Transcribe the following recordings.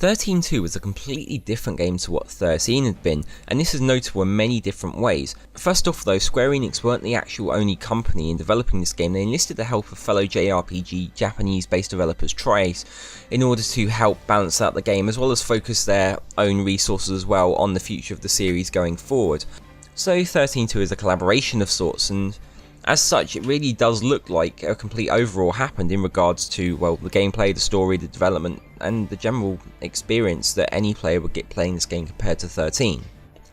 13-2 was a completely different game to what 13 had been, and this is notable in many different ways. First off though, Square Enix weren't the actual only company in developing this game. They enlisted the help of fellow JRPG Japanese based developers Tri-Ace in order to help balance out the game, as well as focus their own resources as well on the future of the series going forward. So 13-2 is a collaboration of sorts, and as such, it really does look like a complete overhaul happened in regards to, well, the gameplay, the story, the development, and the general experience that any player would get playing this game compared to 13.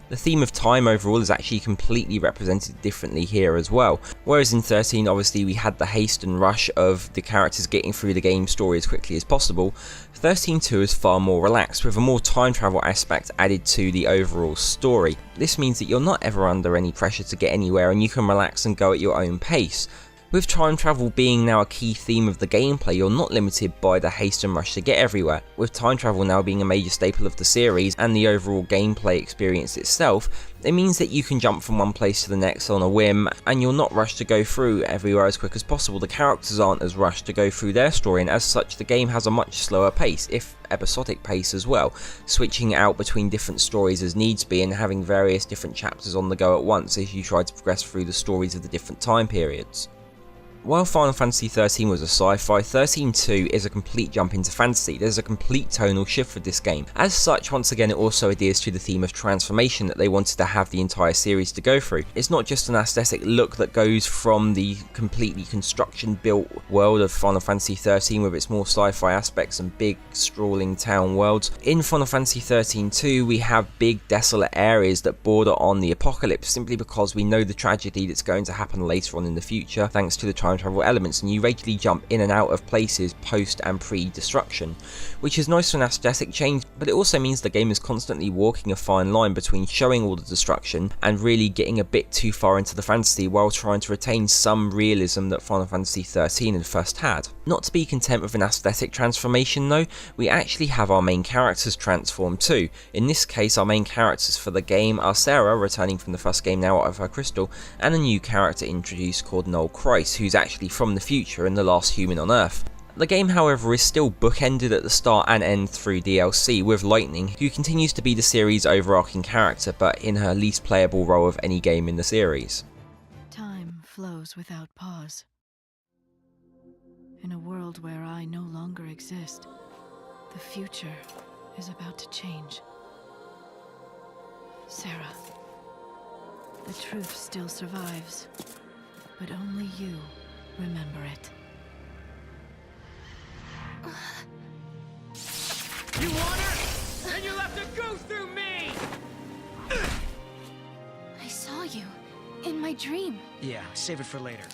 The theme of time overall is actually completely represented differently here as well. Whereas in 13, obviously we had the haste and rush of the characters getting through the game story as quickly as possible, 13-2 is far more relaxed, with a more time travel aspect added to the overall story. This means that you're not ever under any pressure to get anywhere, and you can relax and go at your own pace. With time travel being now a key theme of the gameplay, you're not limited by the haste and rush to get everywhere. With time travel now being a major staple of the series and the overall gameplay experience itself, it means that you can jump from one place to the next on a whim, and you're not rushed to go through everywhere as quick as possible. The characters aren't as rushed to go through their story, and as such the game has a much slower pace, if episodic pace as well, switching out between different stories as needs be and having various different chapters on the go at once as you try to progress through the stories of the different time periods. While Final Fantasy XIII was a sci-fi, 13-2 is a complete jump into fantasy. There's a complete tonal shift for this game. As such, once again, it also adheres to the theme of transformation that they wanted to have the entire series to go through. It's not just an aesthetic look that goes from the completely construction-built world of Final Fantasy XIII with its more sci-fi aspects and big, sprawling town worlds. In Final Fantasy XIII-2, we have big, desolate areas that border on the apocalypse, simply because we know the tragedy that's going to happen later on in the future, thanks to the time travel elements, and you regularly jump in and out of places post and pre-destruction, which is nice for an aesthetic change, but it also means the game is constantly walking a fine line between showing all the destruction and really getting a bit too far into the fantasy while trying to retain some realism that Final Fantasy XIII had first had. Not to be content with an aesthetic transformation though, we actually have our main characters transform too. In this case, our main characters for the game are Sarah, returning from the first game now out of her crystal, and a new character introduced called Noel Christ, who's actually from the future and the last human on Earth. The game, however, is still bookended at the start and end through DLC, with Lightning, who continues to be the series' overarching character, but in her least playable role of any game in the series. Time flows without pause. In a world where I no longer exist, the future is about to change. Sarah, the truth still survives, but only you remember it. You want her? Then you'll have to go through me! I saw you in my dream. Yeah, save it for later.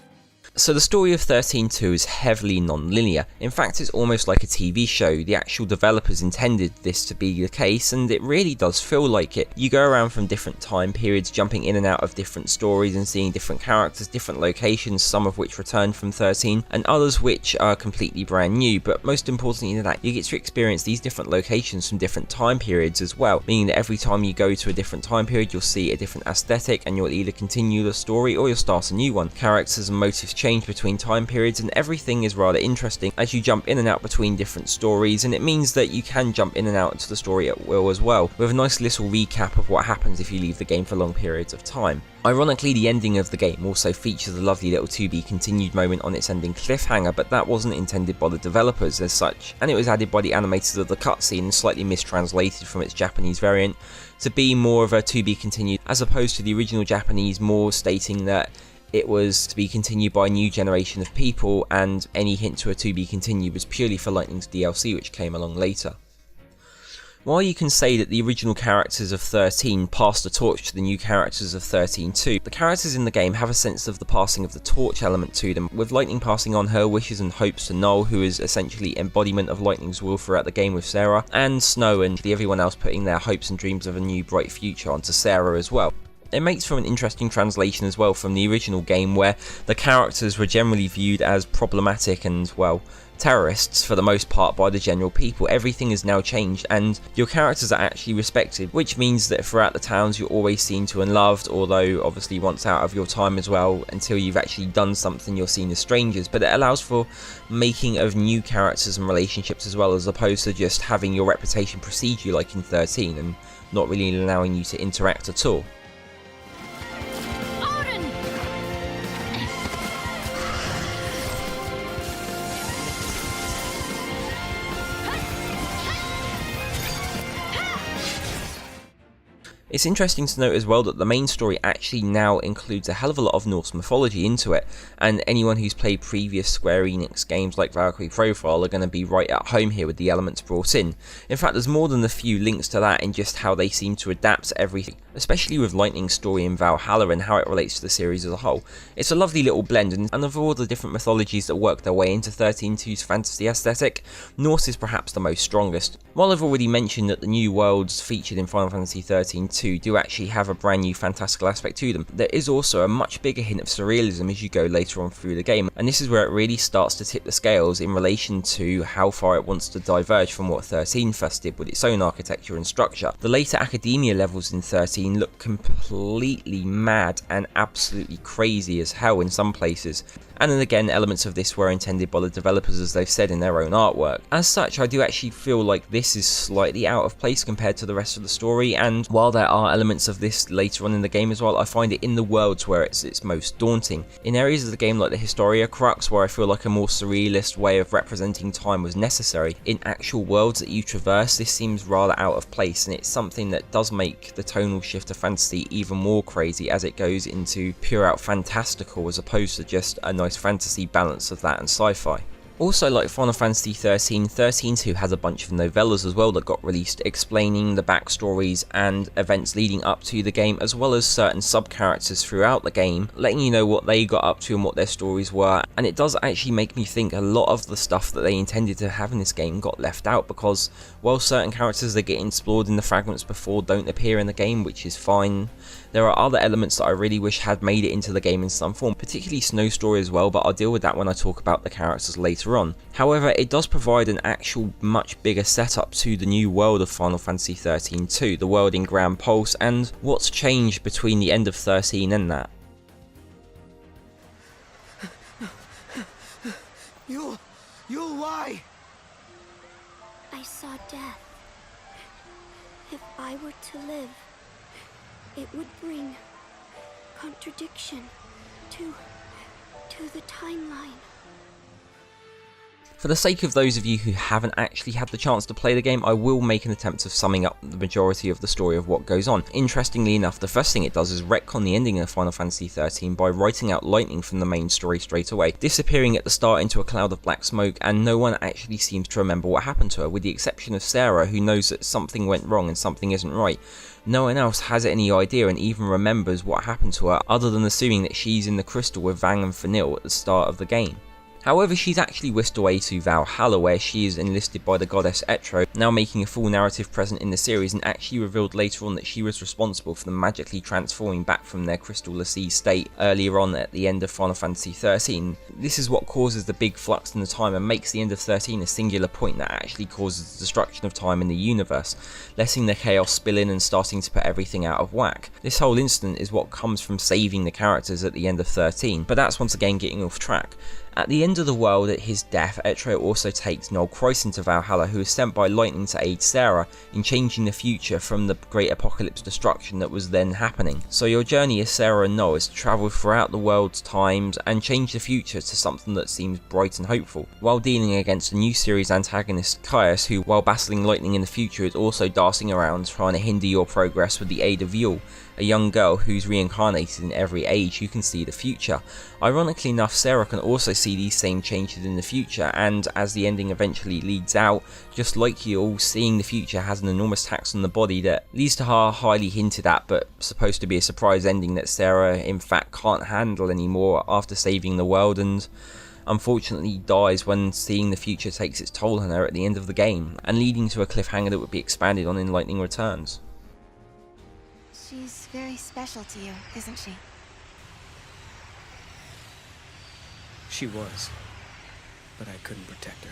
So the story of 13-2 is heavily non-linear. In fact, it's almost like a TV show. The actual developers intended this to be the case, and it really does feel like it. You go around from different time periods, jumping in and out of different stories and seeing different characters, different locations, some of which return from 13, and others which are completely brand new. But most importantly than that, you get to experience these different locations from different time periods as well, meaning that every time you go to a different time period, you'll see a different aesthetic, and you'll either continue the story or you'll start a new one. Characters and motives change between time periods, and everything is rather interesting as you jump in and out between different stories, and it means that you can jump in and out into the story at will as well, with a nice little recap of what happens if you leave the game for long periods of time. Ironically, the ending of the game also features a lovely little to be continued moment on its ending cliffhanger, but that wasn't intended by the developers as such, and it was added by the animators of the cutscene and slightly mistranslated from its Japanese variant to be more of a to be continued, as opposed to the original Japanese more stating that it was to be continued by a new generation of people, and any hint to a to be continued was purely for Lightning's DLC, which came along later. While you can say that the original characters of 13 passed the torch to the new characters of 13-2, the characters in the game have a sense of the passing of the torch element to them, with Lightning passing on her wishes and hopes to Noel, who is essentially embodiment of Lightning's will throughout the game with Sarah, and Snow and everyone else putting their hopes and dreams of a new bright future onto Sarah as well. It makes for an interesting translation as well from the original game, where the characters were generally viewed as problematic and, well, terrorists for the most part by the general people. Everything is now changed and your characters are actually respected, which means that throughout the towns you're always seen to and loved, although obviously once out of your time as well, until you've actually done something you're seen as strangers. But it allows for making of new characters and relationships as well, as opposed to just having your reputation precede you like in 13 and not really allowing you to interact at all. It's interesting to note as well that the main story actually now includes a hell of a lot of Norse mythology into it, and anyone who's played previous Square Enix games like Valkyrie Profile are going to be right at home here with the elements brought in. In fact, there's more than a few links to that in just how they seem to adapt everything, especially with Lightning's story in Valhalla and how it relates to the series as a whole. It's a lovely little blend, and of all the different mythologies that work their way into 13-2's fantasy aesthetic, Norse is perhaps the most strongest. While I've already mentioned that the new worlds featured in Final Fantasy XIII-2 do actually have a brand new fantastical aspect to them, there is also a much bigger hint of surrealism as you go later on through the game, and this is where it really starts to tip the scales in relation to how far it wants to diverge from what 13 first did with its own architecture and structure. The later academia levels in 13 look completely mad and absolutely crazy as hell in some places, and then again elements of this were intended by the developers as they've said in their own artwork. As such, I do actually feel like this is slightly out of place compared to the rest of the story, and while there are elements of this later on in the game as well, I find it in the worlds where it's most daunting. In areas of the game like the Historia Crux, where I feel like a more surrealist way of representing time was necessary, in actual worlds that you traverse this seems rather out of place, and it's something that does make the tonal shift of fantasy even more crazy as it goes into pure out fantastical as opposed to just a nice fantasy balance of that and sci-fi. Also, like Final Fantasy XIII, 13-2 has a bunch of novellas as well that got released explaining the backstories and events leading up to the game, as well as certain sub-characters throughout the game, letting you know what they got up to and what their stories were. And it does actually make me think a lot of the stuff that they intended to have in this game got left out, because while certain characters that get explored in the fragments before don't appear in the game, which is fine, there are other elements that I really wish had made it into the game in some form, particularly Snow Story as well, but I'll deal with that when I talk about the characters later on. However, it does provide an actual much bigger setup to the new world of Final Fantasy XIII-2, the world in Grand Pulse, and what's changed between the end of 13 and that. You'll why? I saw death. If I were to live, it would bring contradiction to the timeline. For the sake of those of you who haven't actually had the chance to play the game, I will make an attempt of summing up the majority of the story of what goes on. Interestingly enough, the first thing it does is retcon the ending of Final Fantasy XIII by writing out Lightning from the main story straight away, disappearing at the start into a cloud of black smoke, and no one actually seems to remember what happened to her, with the exception of Sarah, who knows that something went wrong and something isn't right. No one else has any idea and even remembers what happened to her, other than assuming that she's in the crystal with Vang and Fanil at the start of the game. However, she's actually whisked away to Valhalla, where she is enlisted by the goddess Etro, now making a full narrative present in the series, and actually revealed later on that she was responsible for them magically transforming back from their crystal lassie state earlier on at the end of Final Fantasy XIII. This is what causes the big flux in the time and makes the end of 13 a singular point that actually causes the destruction of time in the universe, letting the chaos spill in and starting to put everything out of whack. This whole incident is what comes from saving the characters at the end of 13, but that's once again getting off track. At the end of the world, at his death, Etro also takes Noel Croyson to Valhalla, who is sent by Lightning to aid Sarah in changing the future from the great apocalypse destruction that was then happening. So your journey as Sarah and Noel is to travel throughout the world's times and change the future to something that seems bright and hopeful, while dealing against a new series antagonist Caius, who, while battling Lightning in the future, is also darting around trying to hinder your progress with the aid of Yule, a young girl who's reincarnated in every age who can see the future. Ironically enough, Sarah can also see these same changes in the future, and as the ending eventually leads out, just like Yule, seeing the future has an enormous tax on the body that leads to her highly hinted at but supposed to be a surprise ending that Sarah in fact can't handle anymore after saving the world, and unfortunately dies when seeing the future takes its toll on her at the end of the game, and leading to a cliffhanger that would be expanded on in Lightning Returns. She's very special to you, isn't she? She was. but I couldn't protect her.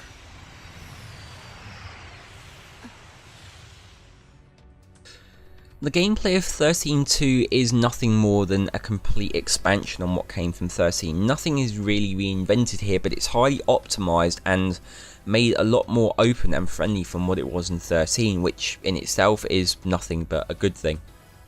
The gameplay of 13-2 is nothing more than a complete expansion on what came from 13. Nothing is really reinvented here, but it's highly optimised and made a lot more open and friendly from what it was in 13, which in itself is nothing but a good thing.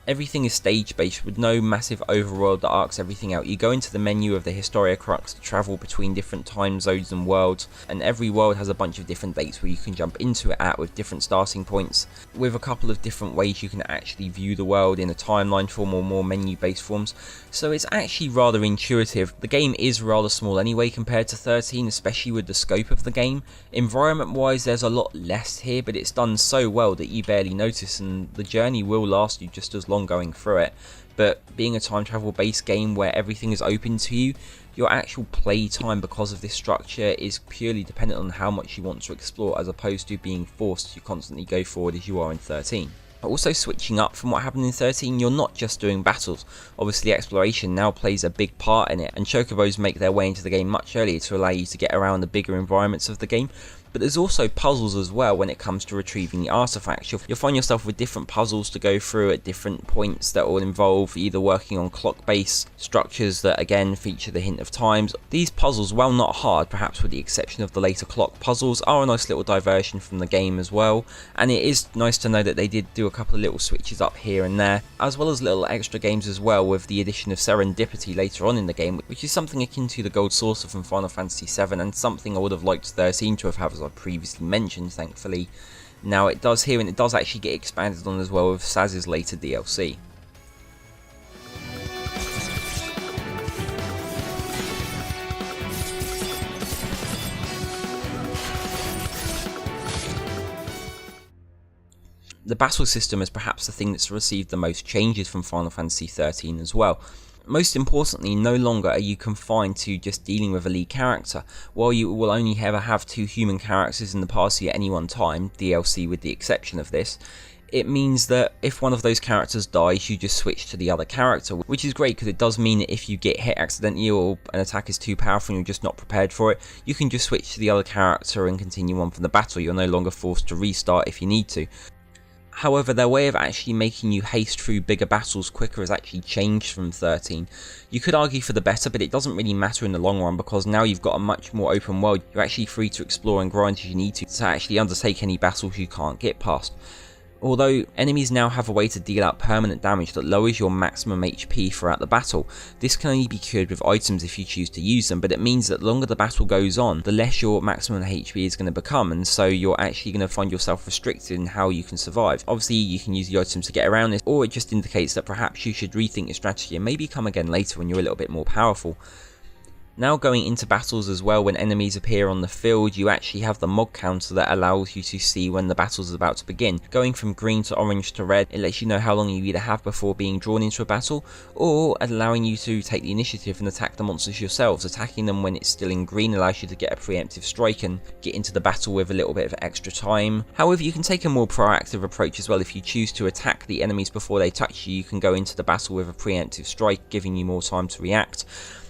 Everything is stage based with no massive overworld that arcs everything out. You go into the menu of the Historia Crux to travel between different time zones and worlds, and every world has a bunch of different dates where you can jump into it at with different starting points, with a couple of different ways you can actually view the world in a timeline form or more menu based forms. So it's actually rather intuitive. The game is rather small anyway compared to 13, especially with the scope of the game. Environment wise there's a lot less here, but it's done so well that you barely notice, and the journey will last you just as long going through it. But being a time travel based game where everything is open to you, your actual play time because of this structure is purely dependent on how much you want to explore, as opposed to being forced to constantly go forward as you are in 13. Also switching up from what happened in 13, you're not just doing battles. Obviously exploration now plays a big part in it, and chocobos make their way into the game much earlier to allow you to get around the bigger environments of the game. But there's also puzzles as well when it comes to retrieving the artifacts. You'll find yourself with different puzzles to go through at different points that will involve either working on clock-based structures that again feature the hint of times. These puzzles, while not hard, perhaps with the exception of the later clock puzzles, are a nice little diversion from the game as well, and it is nice to know that they did do a couple of little switches up here and there, as well as little extra games as well, with the addition of serendipity later on in the game, which is something akin to the gold saucer from Final Fantasy VII, and something I would have liked 13 to have had, as I previously mentioned. Thankfully now it does here, and it does actually get expanded on as well with Saz's later DLC. The battle system is perhaps the thing that's received the most changes from Final Fantasy XIII as well. Most importantly, no longer are you confined to just dealing with a lead character. While you will only ever have 2 human characters in the party at any one time, DLC with the exception of this, it means that if one of those characters dies, you just switch to the other character, which is great because it does mean that if you get hit accidentally or an attack is too powerful and you're just not prepared for it, you can just switch to the other character and continue on from the battle. You're no longer forced to restart if you need to. However, their way of actually making you haste through bigger battles quicker has actually changed from 13. You could argue for the better, but it doesn't really matter in the long run, because now you've got a much more open world. You're actually free to explore and grind as you need to actually undertake any battles you can't get past. Although enemies now have a way to deal out permanent damage that lowers your maximum HP throughout the battle. This can only be cured with items if you choose to use them, but it means that the longer the battle goes on, the less your maximum HP is going to become, and so you're actually going to find yourself restricted in how you can survive. Obviously you can use the items to get around this, or it just indicates that perhaps you should rethink your strategy and maybe come again later when you're a little bit more powerful. Now going into battles as well, when enemies appear on the field, you actually have the mod counter that allows you to see when the battle is about to begin. Going from green to orange to red, it lets you know how long you either have before being drawn into a battle, or allowing you to take the initiative and attack the monsters yourselves. Attacking them when it's still in green allows you to get a preemptive strike and get into the battle with a little bit of extra time. However, you can take a more proactive approach as well. If you choose to attack the enemies before they touch you, you can go into the battle with a preemptive strike, giving you more time to react.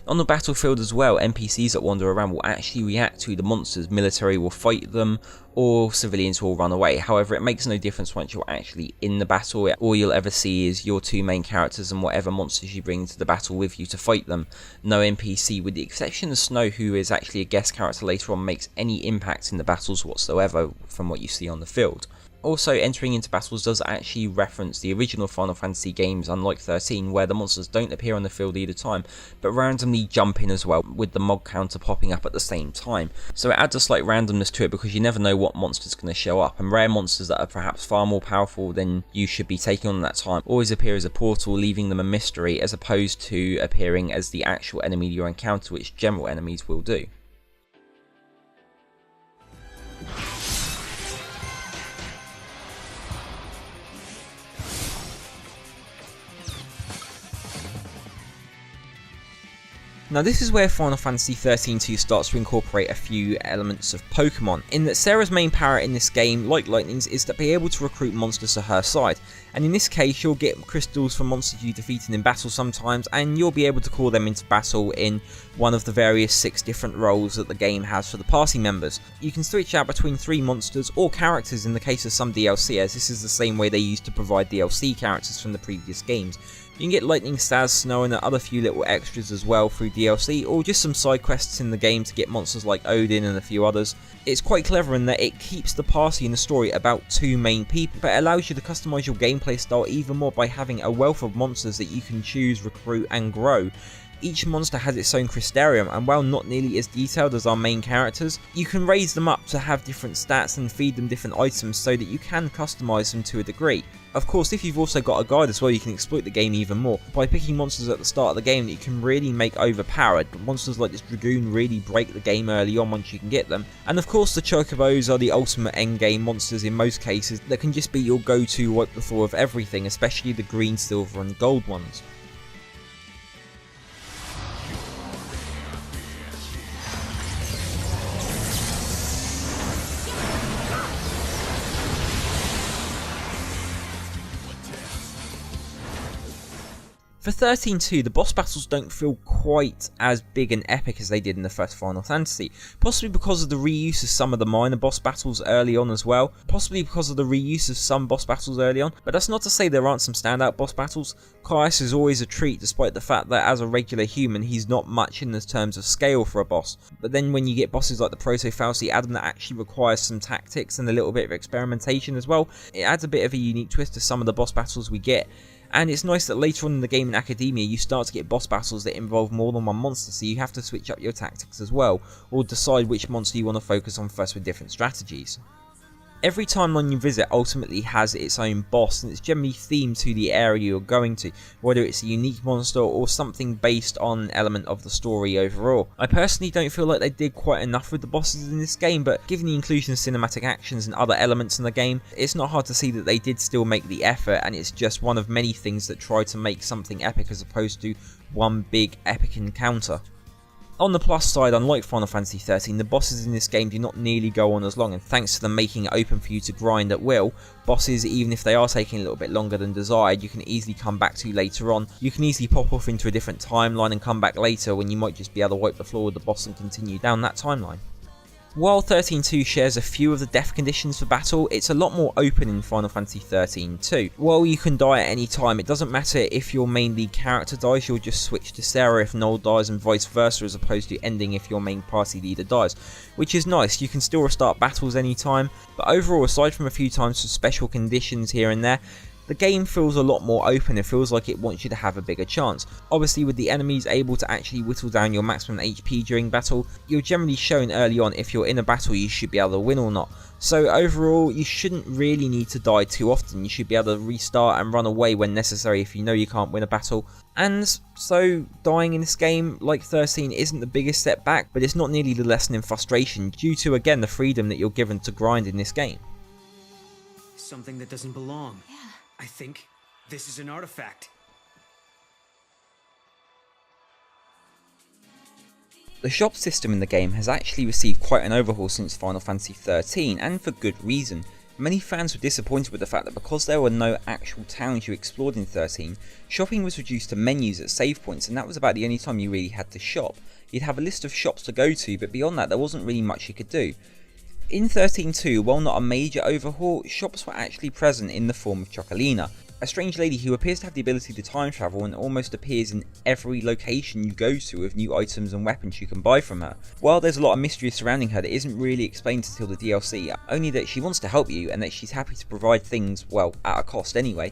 On the battlefield as well, NPCs that wander around will actually react to the monsters. Military will fight them, or civilians will run away. However, it makes no difference once you're actually in the battle. All you'll ever see is your 2 main characters and whatever monsters you bring into the battle with you to fight them. No NPC, with the exception of Snow, who is actually a guest character later on, makes any impact in the battles whatsoever from what you see on the field. Also, entering into battles does actually reference the original Final Fantasy games, unlike 13, where the monsters don't appear on the field either time, but randomly jump in as well, with the mod counter popping up at the same time. So it adds a slight randomness to it, because you never know what monster's going to show up, and rare monsters that are perhaps far more powerful than you should be taking on at that time always appear as a portal, leaving them a mystery, as opposed to appearing as the actual enemy you encounter, which general enemies will do. Now this is where Final Fantasy XIII-2 starts to incorporate a few elements of Pokemon, in that Sarah's main power in this game, like Lightning's, is to be able to recruit monsters to her side, and in this case you'll get crystals from monsters you defeated in battle sometimes, and you'll be able to call them into battle in one of the various 6 different roles that the game has for the party members. You can switch out between 3 monsters or characters in the case of some DLC, as this is the same way they used to provide DLC characters from the previous games. You can get Lightning, Staz, Snow and other few little extras as well through DLC, or just some side quests in the game to get monsters like Odin and a few others. It's quite clever in that it keeps the party and the story about 2 main people, but it allows you to customise your gameplay style even more by having a wealth of monsters that you can choose, recruit and grow. Each monster has its own crystarium, and while not nearly as detailed as our main characters, you can raise them up to have different stats and feed them different items so that you can customise them to a degree. Of course, if you've also got a guide as well, you can exploit the game even more by picking monsters at the start of the game that you can really make overpowered. Monsters like this Dragoon really break the game early on once you can get them. And of course the Chocobos are the ultimate endgame monsters in most cases that can just be your go-to wipe the floor of everything, especially the green, silver and gold ones. For XIII-2, the boss battles don't feel quite as big and epic as they did in the first Final Fantasy, possibly because of the reuse of some of the minor boss battles early on as well, but that's not to say there aren't some standout boss battles. Caius is always a treat despite the fact that as a regular human he's not much in the terms of scale for a boss, but then when you get bosses like the Proto-Falsi Adam that actually requires some tactics and a little bit of experimentation as well, it adds a bit of a unique twist to some of the boss battles we get. And it's nice that later on in the game in Academia you start to get boss battles that involve more than one monster, so you have to switch up your tactics as well, or decide which monster you want to focus on first with different strategies. Every timeline you visit ultimately has its own boss, and it's generally themed to the area you're going to, whether it's a unique monster or something based on an element of the story overall. I personally don't feel like they did quite enough with the bosses in this game, but given the inclusion of cinematic actions and other elements in the game, it's not hard to see that they did still make the effort, and it's just one of many things that try to make something epic as opposed to one big epic encounter. On the plus side, unlike Final Fantasy XIII, the bosses in this game do not nearly go on as long, and thanks to them making it open for you to grind at will, bosses, even if they are taking a little bit longer than desired, you can easily come back to later on. You can easily pop off into a different timeline and come back later when you might just be able to wipe the floor with the boss and continue down that timeline. While XIII-2 shares a few of the death conditions for battle, it's a lot more open in Final Fantasy XIII-2. While you can die at any time, it doesn't matter if your main lead character dies, you'll just switch to Sarah if Noel dies and vice versa, as opposed to ending if your main party leader dies, which is nice. You can still restart battles anytime, but overall, aside from a few times for special conditions here and there, the game feels a lot more open. It feels like it wants you to have a bigger chance. Obviously, with the enemies able to actually whittle down your maximum HP during battle, you're generally shown early on if you're in a battle you should be able to win or not. So overall, you shouldn't really need to die too often. You should be able to restart and run away when necessary if you know you can't win a battle. And so dying in this game, like 13, isn't the biggest setback, but it's not nearly the lesson in frustration due to, again, the freedom that you're given to grind in this game. Something that doesn't belong. Yeah. I think this is an artifact. The shop system in the game has actually received quite an overhaul since Final Fantasy XIII, and for good reason. Many fans were disappointed with the fact that because there were no actual towns you explored in 13, shopping was reduced to menus at save points, and that was about the only time you really had to shop. You'd have a list of shops to go to, but beyond that there wasn't really much you could do. In XIII-2, while not a major overhaul, shops were actually present in the form of Chocolina, a strange lady who appears to have the ability to time travel and almost appears in every location you go to with new items and weapons you can buy from her. While there's a lot of mystery surrounding her that isn't really explained until the DLC, only that she wants to help you and that she's happy to provide things, well, at a cost anyway.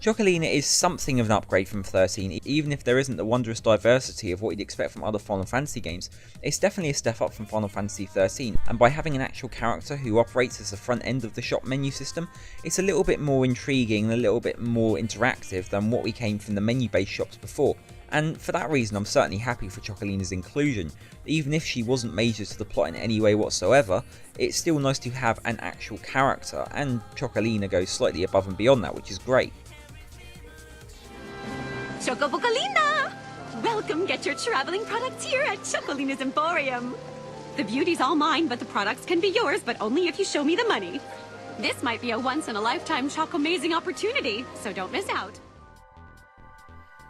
Chocolina is something of an upgrade from 13, even if there isn't the wondrous diversity of what you'd expect from other Final Fantasy games. It's definitely a step up from Final Fantasy XIII, and by having an actual character who operates as the front end of the shop menu system, it's a little bit more intriguing and a little bit more interactive than what we came from the menu-based shops before. And for that reason, I'm certainly happy for Chocolina's inclusion. Even if she wasn't major to the plot in any way whatsoever, it's still nice to have an actual character, and Chocolina goes slightly above and beyond that, which is great. Chocopocolina! Welcome, get your traveling products here at Chocolina's Emporium. The beauty's all mine, but the products can be yours, but only if you show me the money. This might be a once-in-a-lifetime choco-amazing opportunity, so don't miss out.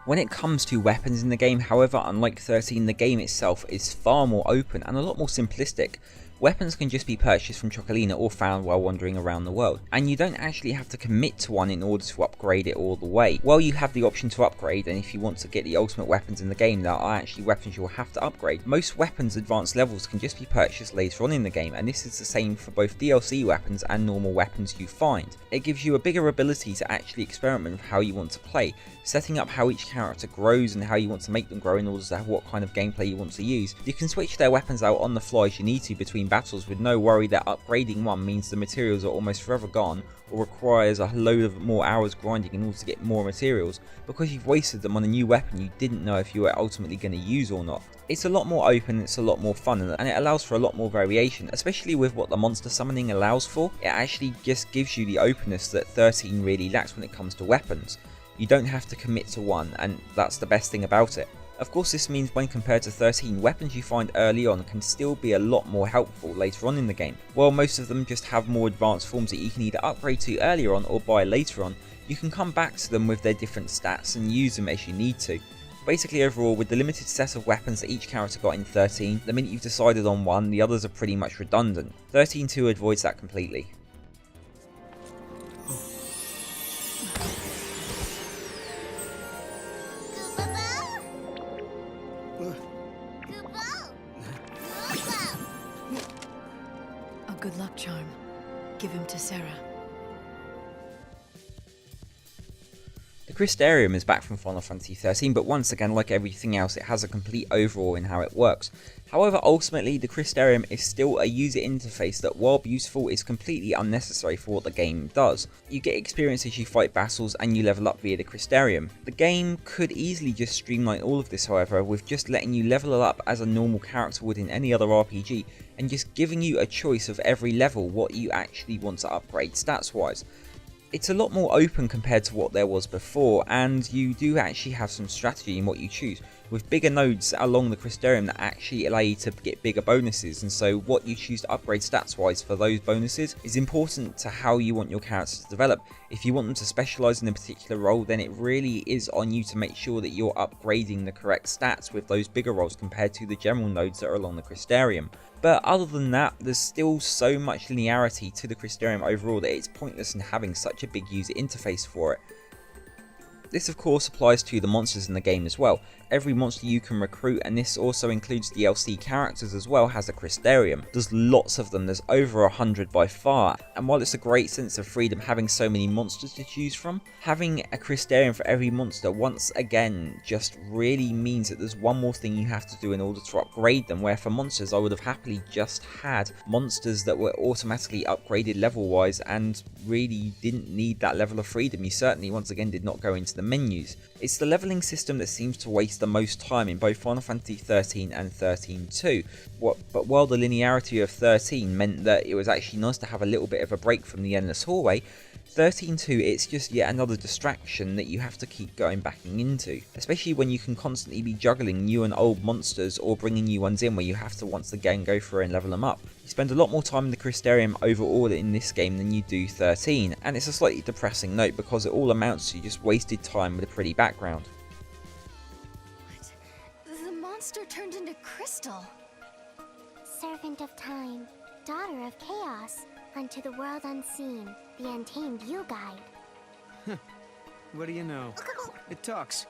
When it comes to weapons in the game, however, unlike 13, the game itself is far more open and a lot more simplistic. Weapons can just be purchased from Chocolina or found while wandering around the world, and you don't actually have to commit to one in order to upgrade it all the way. While you have the option to upgrade, and if you want to get the ultimate weapons in the game, there are actually weapons you'll have to upgrade. Most weapons' advanced levels can just be purchased later on in the game, and this is the same for both DLC weapons and normal weapons you find. It gives you a bigger ability to actually experiment with how you want to play, setting up how each character grows and how you want to make them grow in order to have what kind of gameplay you want to use. You can switch their weapons out on the fly as you need to between battles with no worry that upgrading one means the materials are almost forever gone or requires a load of more hours grinding in order to get more materials because you've wasted them on a new weapon you didn't know if you were ultimately going to use or not. It's a lot more open, it's a lot more fun, and it allows for a lot more variation, especially with what the monster summoning allows for. It actually just gives you the openness that 13 really lacks when it comes to weapons. You don't have to commit to one, and that's the best thing about it. Of course, this means when compared to 13, weapons you find early on can still be a lot more helpful later on in the game. While most of them just have more advanced forms that you can either upgrade to earlier on or buy later on, you can come back to them with their different stats and use them as you need to. Basically overall, with the limited set of weapons that each character got in 13, the minute you've decided on one, the others are pretty much redundant. 13.2 avoids that completely. A good luck charm. Give him to Sarah. The Crystarium is back from Final Fantasy XIII, but once again, like everything else, it has a complete overhaul in how it works. However, ultimately, the Crystarium is still a user interface that, while beautiful, is completely unnecessary for what the game does. You get experience as you fight battles and you level up via the Crystarium. The game could easily just streamline all of this, however, with just letting you level up as a normal character would in any other RPG, and just giving you a choice of every level what you actually want to upgrade stats wise. It's a lot more open compared to what there was before, and you do actually have some strategy in what you choose, with bigger nodes along the Crystarium that actually allow you to get bigger bonuses, and so what you choose to upgrade stats wise for those bonuses is important to how you want your characters to develop. If you want them to specialise in a particular role, then it really is on you to make sure that you're upgrading the correct stats with those bigger roles compared to the general nodes that are along the Crystarium. But other than that, there's still so much linearity to the Crystarium overall that it's pointless in having such a big user interface for it. This of course applies to the monsters in the game as well. Every monster you can recruit, and this also includes DLC characters as well, has a Crystarium. There's lots of them, there's over 100 by far, and while it's a great sense of freedom having so many monsters to choose from, having a Crystarium for every monster once again just really means that there's one more thing you have to do in order to upgrade them, where for monsters I would have happily just had monsters that were automatically upgraded level wise and really didn't need that level of freedom. You certainly once again did not go into the menus. It's the leveling system that seems to waste the most time in both Final Fantasy XIII and 13.2, but while the linearity of 13 meant that it was actually nice to have a little bit of a break from the endless hallway, 13.2 it's just yet another distraction that you have to keep going back into, especially when you can constantly be juggling new and old monsters or bringing new ones in where you have to once again go through and level them up. You spend a lot more time in the Crystarium overall in this game than you do 13, and it's a slightly depressing note because it all amounts to just wasted time with a pretty background. What? The monster turned into crystal. Servant of time, daughter of chaos, unto the world unseen, the untamed you guide. What do you know? It talks.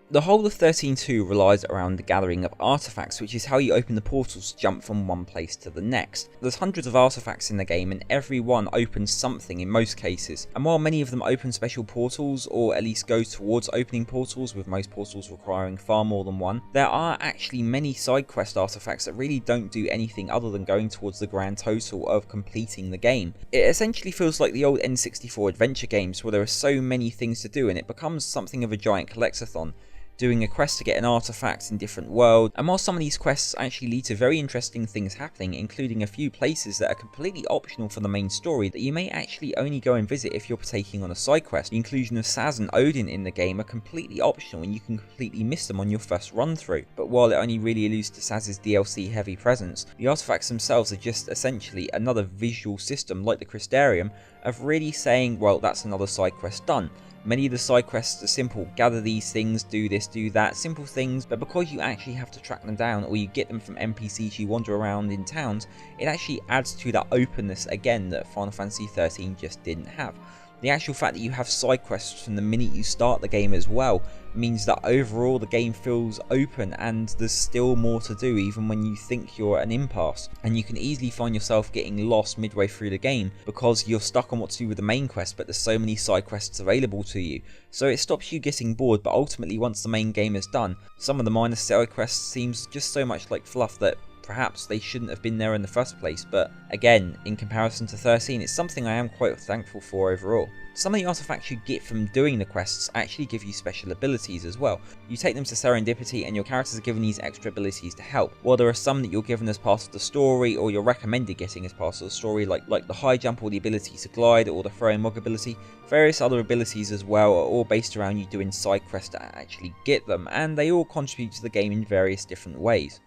The whole of 13.2 relies around the gathering of artifacts, which is how you open the portals to jump from one place to the next. There's hundreds of artifacts in the game, and every one opens something in most cases, and while many of them open special portals, or at least go towards opening portals, with most portals requiring far more than one, there are actually many side quest artifacts that really don't do anything other than going towards the grand total of completing the game. It essentially feels like the old N64 adventure games, where there are so many things to do and it becomes something of a giant collectathon. doing a quest to get an artifact in different world, and while some of these quests actually lead to very interesting things happening, including a few places that are completely optional for the main story that you may actually only go and visit if you're partaking on a side quest. The inclusion of Saz and Odin in the game are completely optional and you can completely miss them on your first run through, but while it only really alludes to Saz's DLC heavy presence, the artifacts themselves are just essentially another visual system like the Crystarium of really saying, well, that's another side quest done. Many of the side quests are simple, gather these things, do this, do that, simple things, but because you actually have to track them down or you get them from NPCs you wander around in towns, it actually adds to that openness again that Final Fantasy XIII just didn't have. The actual fact that you have side quests from the minute you start the game as well means that overall the game feels open and there's still more to do even when you think you're at an impasse, and you can easily find yourself getting lost midway through the game because you're stuck on what to do with the main quest, but there's so many side quests available to you, so it stops you getting bored. But ultimately, once the main game is done, some of the minor side quests seems just so much like fluff that perhaps they shouldn't have been there in the first place, but again, in comparison to 13, it's something I am quite thankful for overall. Some of the artifacts you get from doing the quests actually give you special abilities as well. You take them to Serendipity and your characters are given these extra abilities to help, while there are some that you're given as part of the story or you're recommended getting as part of the story, like the high jump or the ability to glide or the throwing mog ability. Various other abilities as well are all based around you doing side quests to actually get them, and they all contribute to the game in various different ways.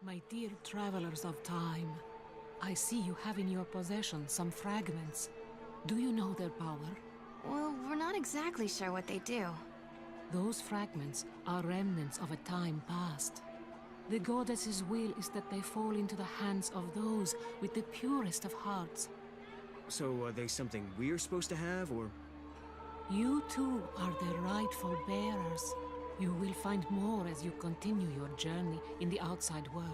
My dear travelers of time, I see you have in your possession some fragments. Do you know their power? Well, we're not exactly sure what they do. Those fragments are remnants of a time past. The goddess's will is that they fall into the hands of those with the purest of hearts. So are they something we're supposed to have, or? You too are their rightful bearers. You will find more as you continue your journey in the outside world.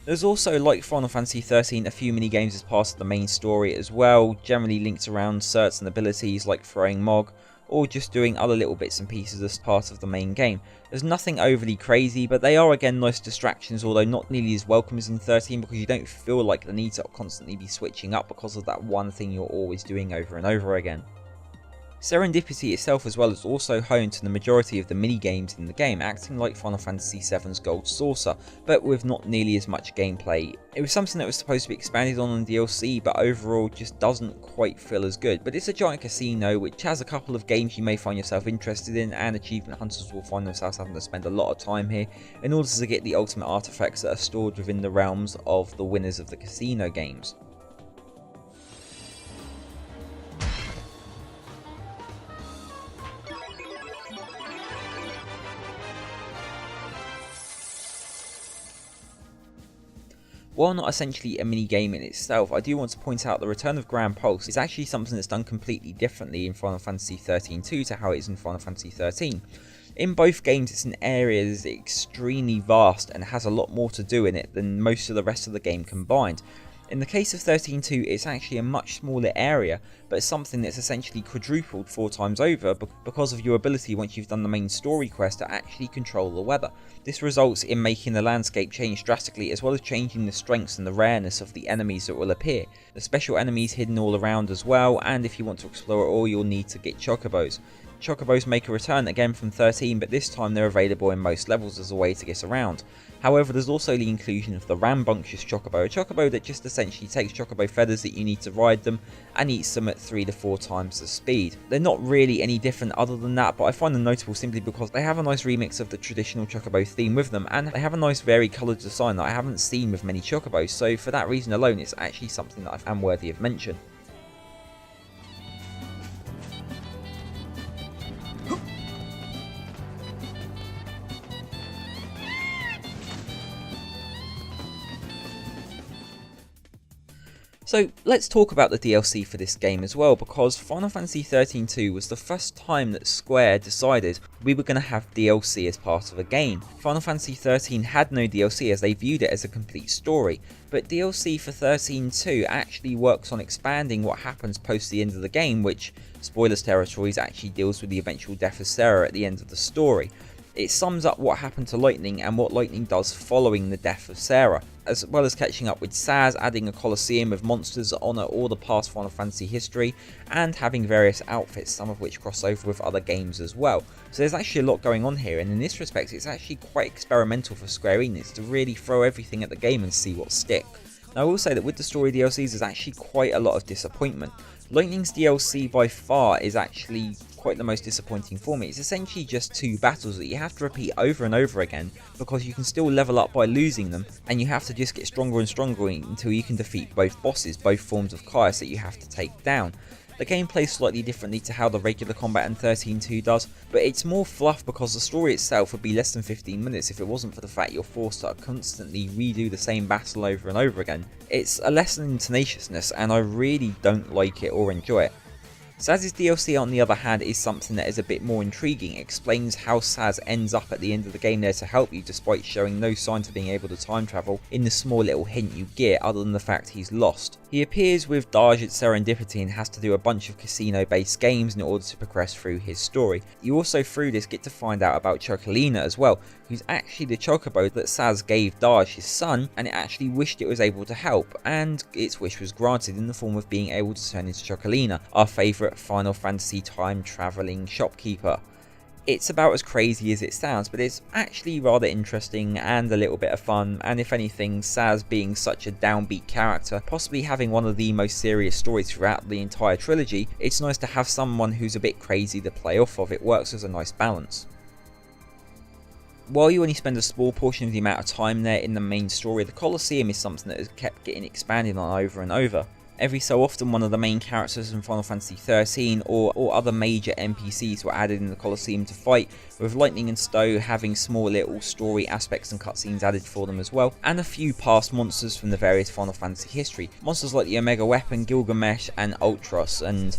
There's also, like Final Fantasy XIII, a few mini-games as part of the main story as well, generally linked around certain abilities like throwing Mog, or just doing other little bits and pieces as part of the main game. There's nothing overly crazy, but they are again nice distractions, although not nearly as welcome as in 13 because you don't feel like the need to constantly be switching up because of that one thing you're always doing over and over again. Serendipity itself as well is also home to the majority of the mini-games in the game, acting like Final Fantasy VII's Gold Saucer, but with not nearly as much gameplay. It was something that was supposed to be expanded on in DLC, but overall just doesn't quite feel as good. But it's a giant casino which has a couple of games you may find yourself interested in, and achievement hunters will find themselves having to spend a lot of time here in order to get the ultimate artifacts that are stored within the realms of the winners of the casino games. While not essentially a mini-game in itself, I do want to point out the return of Grand Pulse is actually something that's done completely differently in Final Fantasy XIII-2 to how it is in Final Fantasy XIII. In both games, it's an area that is extremely vast and has a lot more to do in it than most of the rest of the game combined. In the case of XIII-2, it's actually a much smaller area, but it's something that's essentially quadrupled 4 times over because of your ability once you've done the main story quest to actually control the weather. This results in making the landscape change drastically, as well as changing the strengths and the rareness of the enemies that will appear. The special enemies hidden all around as well, and if you want to explore it all, you'll need to get chocobos. Chocobos make a return again from 13, but this time they're available in most levels as a way to get around. However, there's also the inclusion of the rambunctious chocobo, a chocobo that just essentially takes chocobo feathers that you need to ride them and eats them at 3 to 4 times the speed. They're not really any different other than that, but I find them notable simply because they have a nice remix of the traditional chocobo theme with them, and they have a nice vari-coloured design that I haven't seen with many chocobos, so for that reason alone it's actually something that I found worthy of mention. So let's talk about the DLC for this game as well, because Final Fantasy XIII-2 was the first time that Square decided we were going to have DLC as part of a game. Final Fantasy XIII had no DLC as they viewed it as a complete story, but DLC for XIII-2 actually works on expanding what happens post the end of the game, which, spoilers territories, actually deals with the eventual death of Sarah at the end of the story. It sums up what happened to Lightning and what Lightning does following the death of Sarah, as well as catching up with Saz, adding a coliseum of monsters that honour all the past Final Fantasy history, and having various outfits, some of which cross over with other games as well. So there's actually a lot going on here, and in this respect it's actually quite experimental for Square Enix to really throw everything at the game and see what sticks. Now I will say that with the story DLCs there's actually quite a lot of disappointment. Lightning's DLC by far is actually quite the most disappointing for me. It's essentially just 2 battles that you have to repeat over and over again because you can still level up by losing them, and you have to just get stronger and stronger until you can defeat both bosses, both forms of Chaos that you have to take down. The game plays slightly differently to how the regular combat in 13-2 does, but it's more fluff because the story itself would be less than 15 minutes if it wasn't for the fact you're forced to constantly redo the same battle over and over again. It's a lesson in tenaciousness, and I really don't like it or enjoy it. Saz's DLC on the other hand is something that is a bit more intriguing. It explains how Saz ends up at the end of the game there to help you despite showing no signs of being able to time travel in the small little hint you get other than the fact he's lost. He appears with Daj at Serendipity and has to do a bunch of casino based games in order to progress through his story. You also through this get to find out about Chocolina as well, who's actually the chocobo that Saz gave Daj his son, and it actually wished it was able to help, and its wish was granted in the form of being able to turn into Chocolina, our favourite Final Fantasy time travelling shopkeeper. It's about as crazy as it sounds, but it's actually rather interesting and a little bit of fun, and if anything, Saz being such a downbeat character, possibly having one of the most serious stories throughout the entire trilogy, it's nice to have someone who's a bit crazy to play off of. It works as a nice balance. While you only spend a small portion of the amount of time there in the main story, the Colosseum is something that has kept getting expanded on over and over. Every so often one of the main characters from Final Fantasy XIII or other major NPCs were added in the Colosseum to fight, with Lightning and Stowe having small little story aspects and cutscenes added for them as well, and a few past monsters from the various Final Fantasy history. Monsters like the Omega Weapon, Gilgamesh and Ultros, and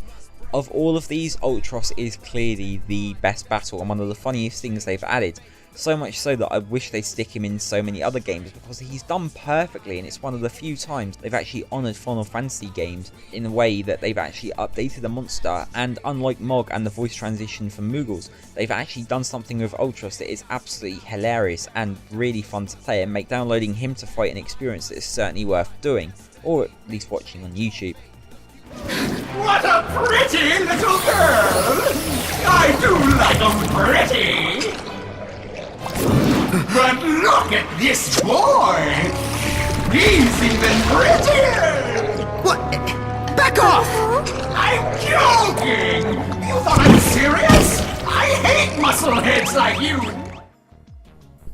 of all of these, Ultros is clearly the best battle and one of the funniest things they've added. So much so that I wish they'd stick him in so many other games because he's done perfectly, and it's one of the few times they've actually honoured Final Fantasy games in a way that they've actually updated the monster, and unlike Mog and the voice transition from Moogles, they've actually done something with Ultros that is absolutely hilarious and really fun to play, and make downloading him to fight an experience that is certainly worth doing, or at least watching on YouTube. What a pretty little girl! I do like 'em pretty! But look at this boy! He's even prettier! What? Back off! I'm joking! You thought I was serious? I hate muscleheads like you!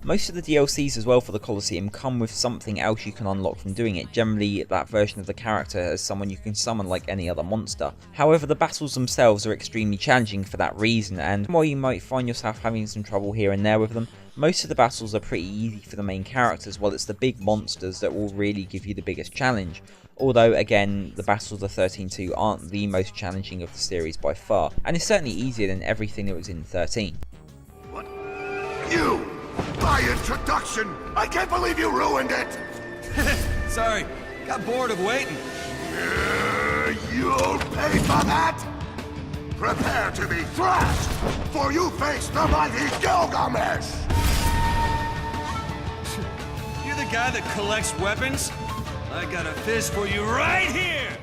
Most of the DLCs as well for the Colosseum come with something else you can unlock from doing it, generally that version of the character as someone you can summon like any other monster. However, the battles themselves are extremely challenging for that reason, and while you might find yourself having some trouble here and there with them, most of the battles are pretty easy for the main characters, while it's the big monsters that will really give you the biggest challenge. Although again, the battles of 13-2 aren't the most challenging of the series by far, and it's certainly easier than everything that was in 13. What? You! My introduction! I can't believe you ruined it! Sorry, got bored of waiting. You'll pay for that! Prepare to be thrashed, for you face the mighty Gilgamesh! You're the guy that collects weapons? I got a fist for you right here!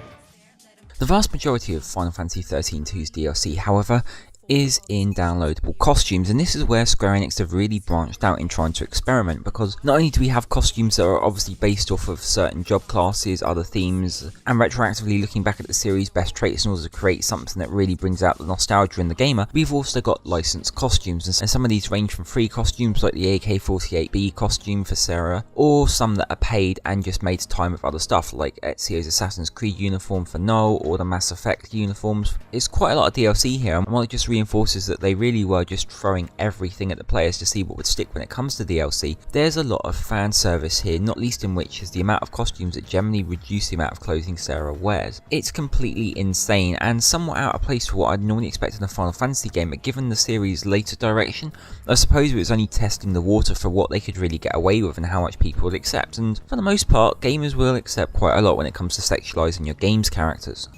The vast majority of Final Fantasy XIII-2's DLC, however, is in downloadable costumes, and this is where Square Enix have really branched out in trying to experiment, because not only do we have costumes that are obviously based off of certain job classes, other themes, and retroactively looking back at the series' best traits in order to create something that really brings out the nostalgia in the gamer, we've also got licensed costumes, and some of these range from free costumes like the AK-48B costume for Sarah, or some that are paid and just made to time with other stuff like Ezio's Assassin's Creed uniform for Null, or the Mass Effect uniforms. It's quite a lot of DLC here, and while it just reinforces that they really were just throwing everything at the players to see what would stick when it comes to DLC, there's a lot of fan service here, not least in which is the amount of costumes that generally reduce the amount of clothing Sarah wears. It's completely insane and somewhat out of place for what I'd normally expect in a Final Fantasy game, but given the series' later direction, I suppose it was only testing the water for what they could really get away with and how much people would accept, and for the most part, gamers will accept quite a lot when it comes to sexualising your game's characters.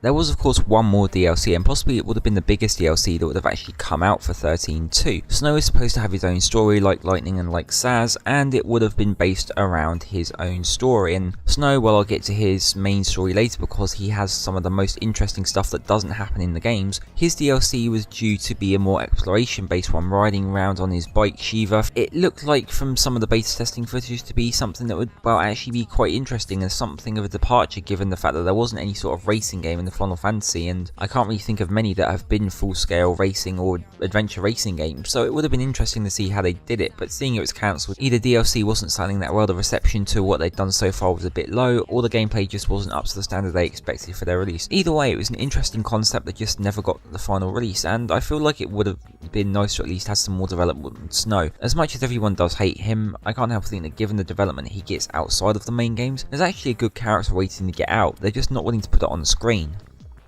There was of course one more DLC, and possibly it would have been the biggest DLC that would have actually come out for 13-2. Snow is supposed to have his own story like Lightning and like Saz, and it would have been based around his own story. And Snow, well, I'll get to his main story later because he has some of the most interesting stuff that doesn't happen in the games. His DLC was due to be a more exploration based one, riding around on his bike Shiva. It looked like from some of the beta testing footage to be something that would, well, actually be quite interesting and something of a departure given the fact that there wasn't any sort of racing game in the Final Fantasy, and I can't really think of many that have been full-scale racing or adventure racing games, so it would have been interesting to see how they did it. But seeing it was cancelled, either DLC wasn't selling that well, the reception to what they'd done so far was a bit low, or the gameplay just wasn't up to the standard they expected for their release. Either way, it was an interesting concept that just never got the final release, and I feel like it would have been nice to at least have some more development with Snow. As much as everyone does hate him, I can't help thinking that given the development he gets outside of the main games, there's actually a good character waiting to get out. They're just not willing to put it on the screen.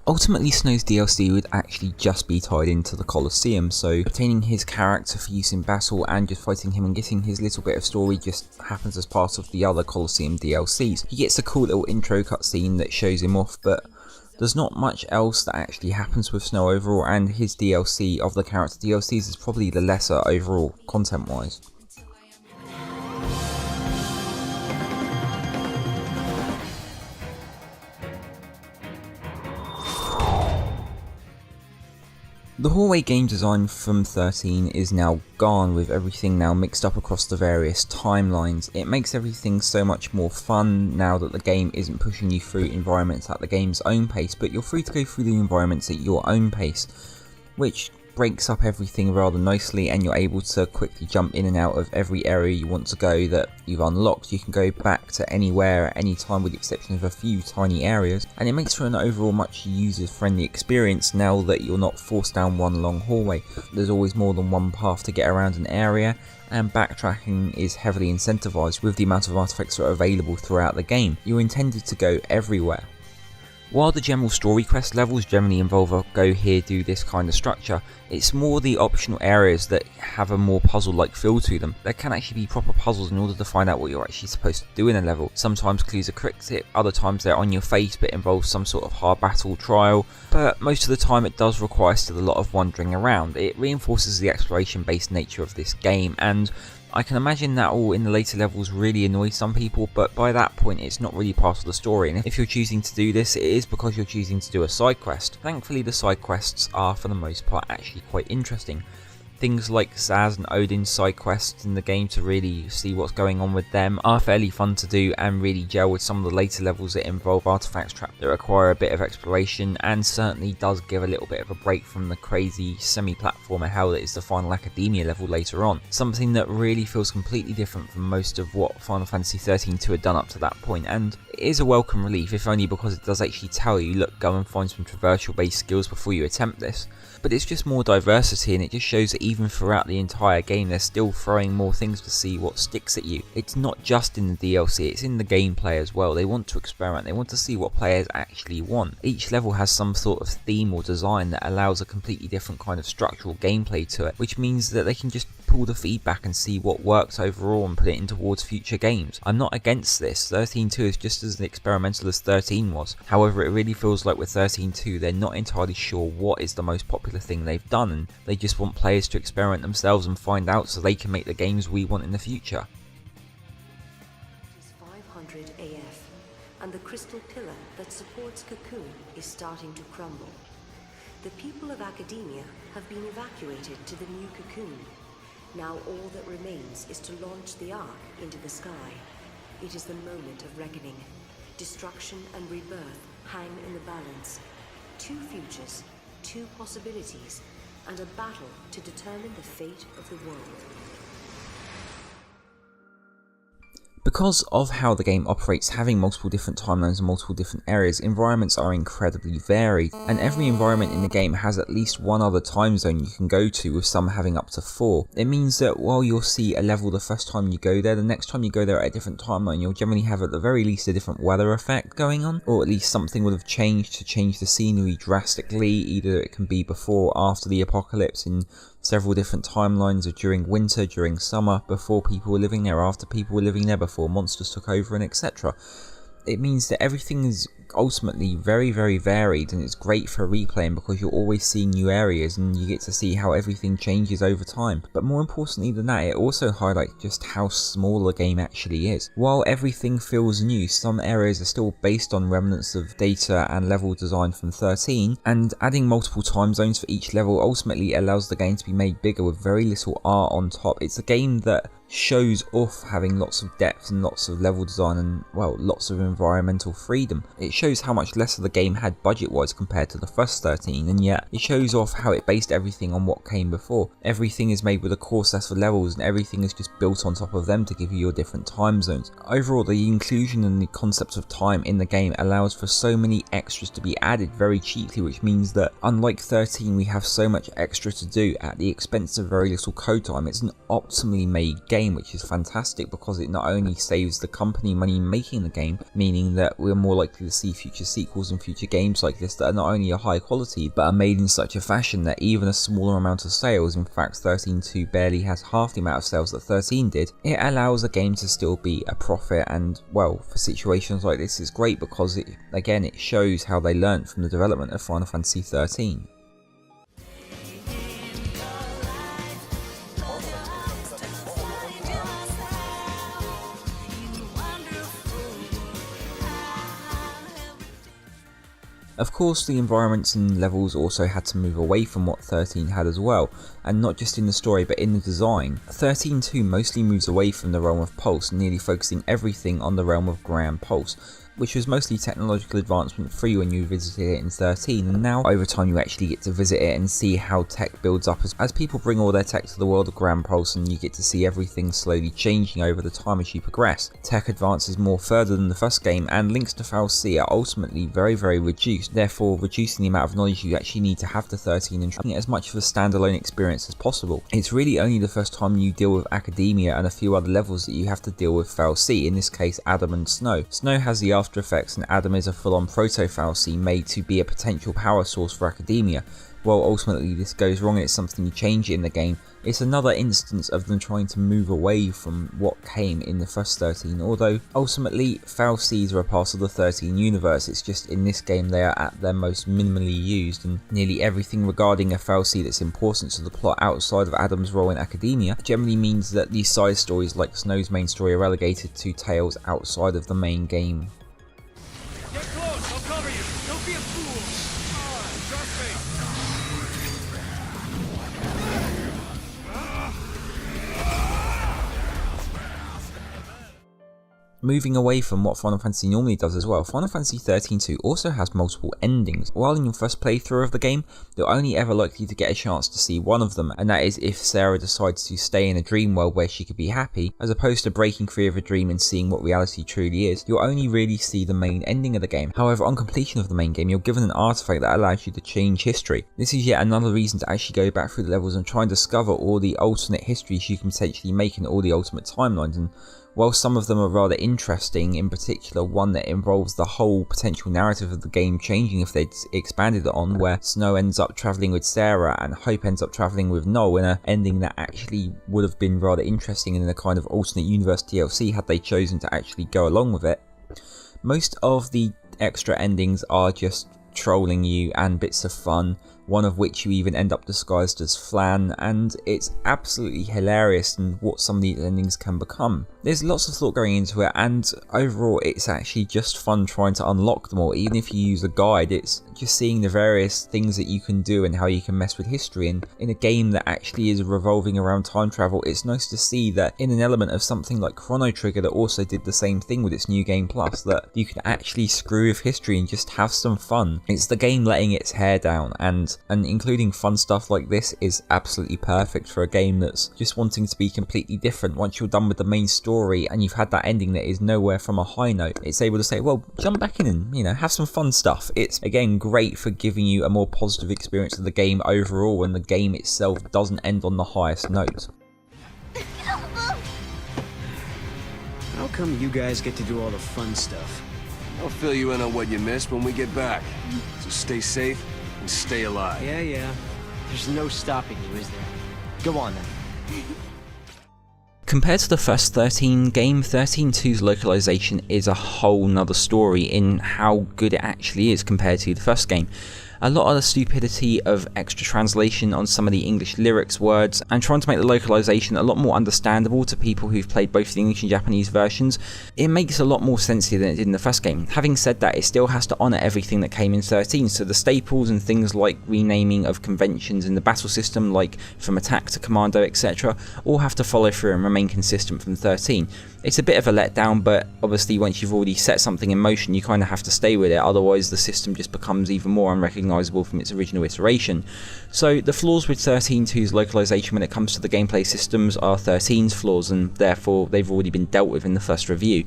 Ultimately, Snow's DLC would actually just be tied into the Colosseum, so obtaining his character for use in battle and just fighting him and getting his little bit of story just happens as part of the other Colosseum DLCs. He gets a cool little intro cutscene that shows him off, but there's not much else that actually happens with Snow overall, and his DLC of the character DLCs is probably the lesser overall, content-wise. The hallway game design from 13 is now gone, with everything now mixed up across the various timelines. It makes everything so much more fun now that the game isn't pushing you through environments at the game's own pace, but you're free to go through the environments at your own pace, which breaks up everything rather nicely, and you're able to quickly jump in and out of every area you want to go that you've unlocked. You can go back to anywhere at any time with the exception of a few tiny areas, and it makes for an overall much user-friendly experience now that you're not forced down one long hallway. There's always more than one path to get around an area, and backtracking is heavily incentivized with the amount of artifacts that are available throughout the game. You're intended to go everywhere. While the general story quest levels generally involve a go here, do this kind of structure, it's more the optional areas that have a more puzzle-like feel to them. There can actually be proper puzzles in order to find out what you're actually supposed to do in a level. Sometimes clues are cryptic, other times they're on your face but involve some sort of hard battle trial, but most of the time it does require still a lot of wandering around. It reinforces the exploration-based nature of this game, and I can imagine that all in the later levels really annoys some people, but by that point it's not really part of the story, and if you're choosing to do this, it is because you're choosing to do a side quest. Thankfully the side quests are for the most part actually quite interesting. Things like Saz and Odin's side quests in the game, to really see what's going on with them, are fairly fun to do and really gel with some of the later levels that involve artifacts trapped that require a bit of exploration, and certainly does give a little bit of a break from the crazy semi-platformer hell that is the final Academia level later on. Something that really feels completely different from most of what Final Fantasy XIII-2 had done up to that point, and it is a welcome relief, if only because it does actually tell you, look, go and find some traversal based skills before you attempt this. But it's just more diversity, and it just shows that even throughout the entire game they're still throwing more things to see what sticks at you. It's not just in the DLC, it's in the gameplay as well. They want to experiment, they want to see what players actually want. Each level has some sort of theme or design that allows a completely different kind of structural gameplay to it, which means that they can just pull the feedback and see what works overall and put it in towards future games. I'm not against this. 13-2 is just as experimental as 13 was. However, it really feels like with 13-2 they're not entirely sure what is the most popular thing they've done, and they just want players to experiment themselves and find out so they can make the games we want in the future. It is 500 AF, and the crystal pillar that supports Cocoon is starting to crumble. The people of Academia have been evacuated to the new Cocoon. Now all that remains is to launch the Ark into the sky. It is the moment of reckoning. Destruction and rebirth hang in the balance. Two futures, two possibilities, and a battle to determine the fate of the world. Because of how the game operates, having multiple different timelines and multiple different areas, environments are incredibly varied, and every environment in the game has at least one other time zone you can go to, with some having up to 4. It means that while you'll see a level the first time you go there, the next time you go there at a different timeline, you'll generally have at the very least a different weather effect going on, or at least something would have changed to change the scenery drastically. Either it can be before or after the apocalypse in several different timelines, or during winter, during summer, before people were living there, after people were living there, before monsters took over, and etc. It means that everything is ultimately very varied, and it's great for replaying because you're always seeing new areas and you get to see how everything changes over time. But more importantly than that, it also highlights just how small the game actually is. While everything feels new, some areas are still based on remnants of data and level design from 13, and adding multiple time zones for each level ultimately allows the game to be made bigger with very little art on top. It's a game that shows off having lots of depth and lots of level design and, well, lots of environmental freedom. It shows how much lesser the game had budget-wise compared to the first 13, and yet it shows off how it based everything on what came before. Everything is made with a core set of levels and everything is just built on top of them to give you your different time zones. Overall, the inclusion and the concept of time in the game allows for so many extras to be added very cheaply, which means that unlike 13 we have so much extra to do at the expense of very little code time. It's an optimally made game, which is fantastic because it not only saves the company money making the game, meaning that we're more likely to see future sequels and future games like this that are not only of high quality but are made in such a fashion that even a smaller amount of sales, in fact 13-2 barely has half the amount of sales that 13 did, it allows a game to still be a profit. And, well, for situations like this it's great because it shows how they learnt from the development of Final Fantasy XIII. Of course, the environments and levels also had to move away from what 13 had as well, and not just in the story but in the design. 13-2 mostly moves away from the realm of Pulse, nearly focusing everything on the realm of Grand Pulse, which was mostly technological advancement free when you visited it in 13, and now over time you actually get to visit it and see how tech builds up as people bring all their tech to the world of Grand Pulse, and you get to see everything slowly changing over the time as you progress. Tech advances more further than the first game, and links to FFXII are ultimately very reduced, therefore reducing the amount of knowledge you actually need to have to 13 and making it as much of a standalone experience as possible. It's really only the first time you deal with Academia and a few other levels that you have to deal with FFXII, in this case Adam and Snow. Snow has the after effects and Adam is a full-on proto-FFXII made to be a potential power source for Academia. While ultimately this goes wrong and it's something you change in the game, it's another instance of them trying to move away from what came in the first 13, although ultimately FFXIIs are a part of the 13 universe. It's just in this game they are at their most minimally used, and nearly everything regarding a FFXII that's important to the plot outside of Adam's role in Academia generally means that these side stories like Snow's main story are relegated to tales outside of the main game. Get close, I'll cover you. Don't be a fool. Come on, trust me. Moving away from what Final Fantasy normally does as well, Final Fantasy XIII-2 also has multiple endings. While in your first playthrough of the game, you're only ever likely to get a chance to see one of them, and that is if Sarah decides to stay in a dream world where she could be happy, as opposed to breaking free of a dream and seeing what reality truly is. You'll only really see the main ending of the game. However, on completion of the main game, you're given an artifact that allows you to change history. This is yet another reason to actually go back through the levels and try and discover all the alternate histories you can potentially make in all the ultimate timelines. And while some of them are rather interesting, in particular one that involves the whole potential narrative of the game changing if they'd expanded it on, where Snow ends up travelling with Sarah and Hope ends up travelling with Noel, in an ending that actually would have been rather interesting in a kind of alternate universe DLC had they chosen to actually go along with it. Most of the extra endings are just trolling you and bits of fun, one of which you even end up disguised as Flan, and it's absolutely hilarious in what some of these endings can become. There's lots of thought going into it, and overall it's actually just fun trying to unlock them all. Even if you use a guide, it's just seeing the various things that you can do and how you can mess with history, and in a game that actually is revolving around time travel, it's nice to see that in an element of something like Chrono Trigger that also did the same thing with its New Game Plus, that you can actually screw with history and just have some fun. It's the game letting its hair down, and including fun stuff like this is absolutely perfect for a game that's just wanting to be completely different. Once you're done with the main story and you've had that ending that is nowhere from a high note, it's able to say, well, jump back in and, you know, have some fun stuff. It's again great for giving you a more positive experience of the game overall when the game itself doesn't end on the highest note. How come you guys get to do all the fun stuff? I'll fill you in on what you missed when we get back. So stay safe and stay alive. Yeah. There's no stopping you, is there? Go on then. Compared to the first 13 game, 13-2's localization is a whole nother story in how good it actually is compared to the first game. A lot of the stupidity of extra translation on some of the English lyrics words, and trying to make the localization a lot more understandable to people who've played both the English and Japanese versions, it makes a lot more sense than it did in the first game. Having said that, it still has to honour everything that came in 13, so the staples and things like renaming of conventions in the battle system, like from attack to commando, etc., all have to follow through and remain consistent from 13. It's a bit of a letdown, but obviously once you've already set something in motion, you kind of have to stay with it, otherwise the system just becomes even more unrecognisable from its original iteration. So the flaws with 13-2's localization when it comes to the gameplay systems are 13's flaws, and therefore they've already been dealt with in the first review.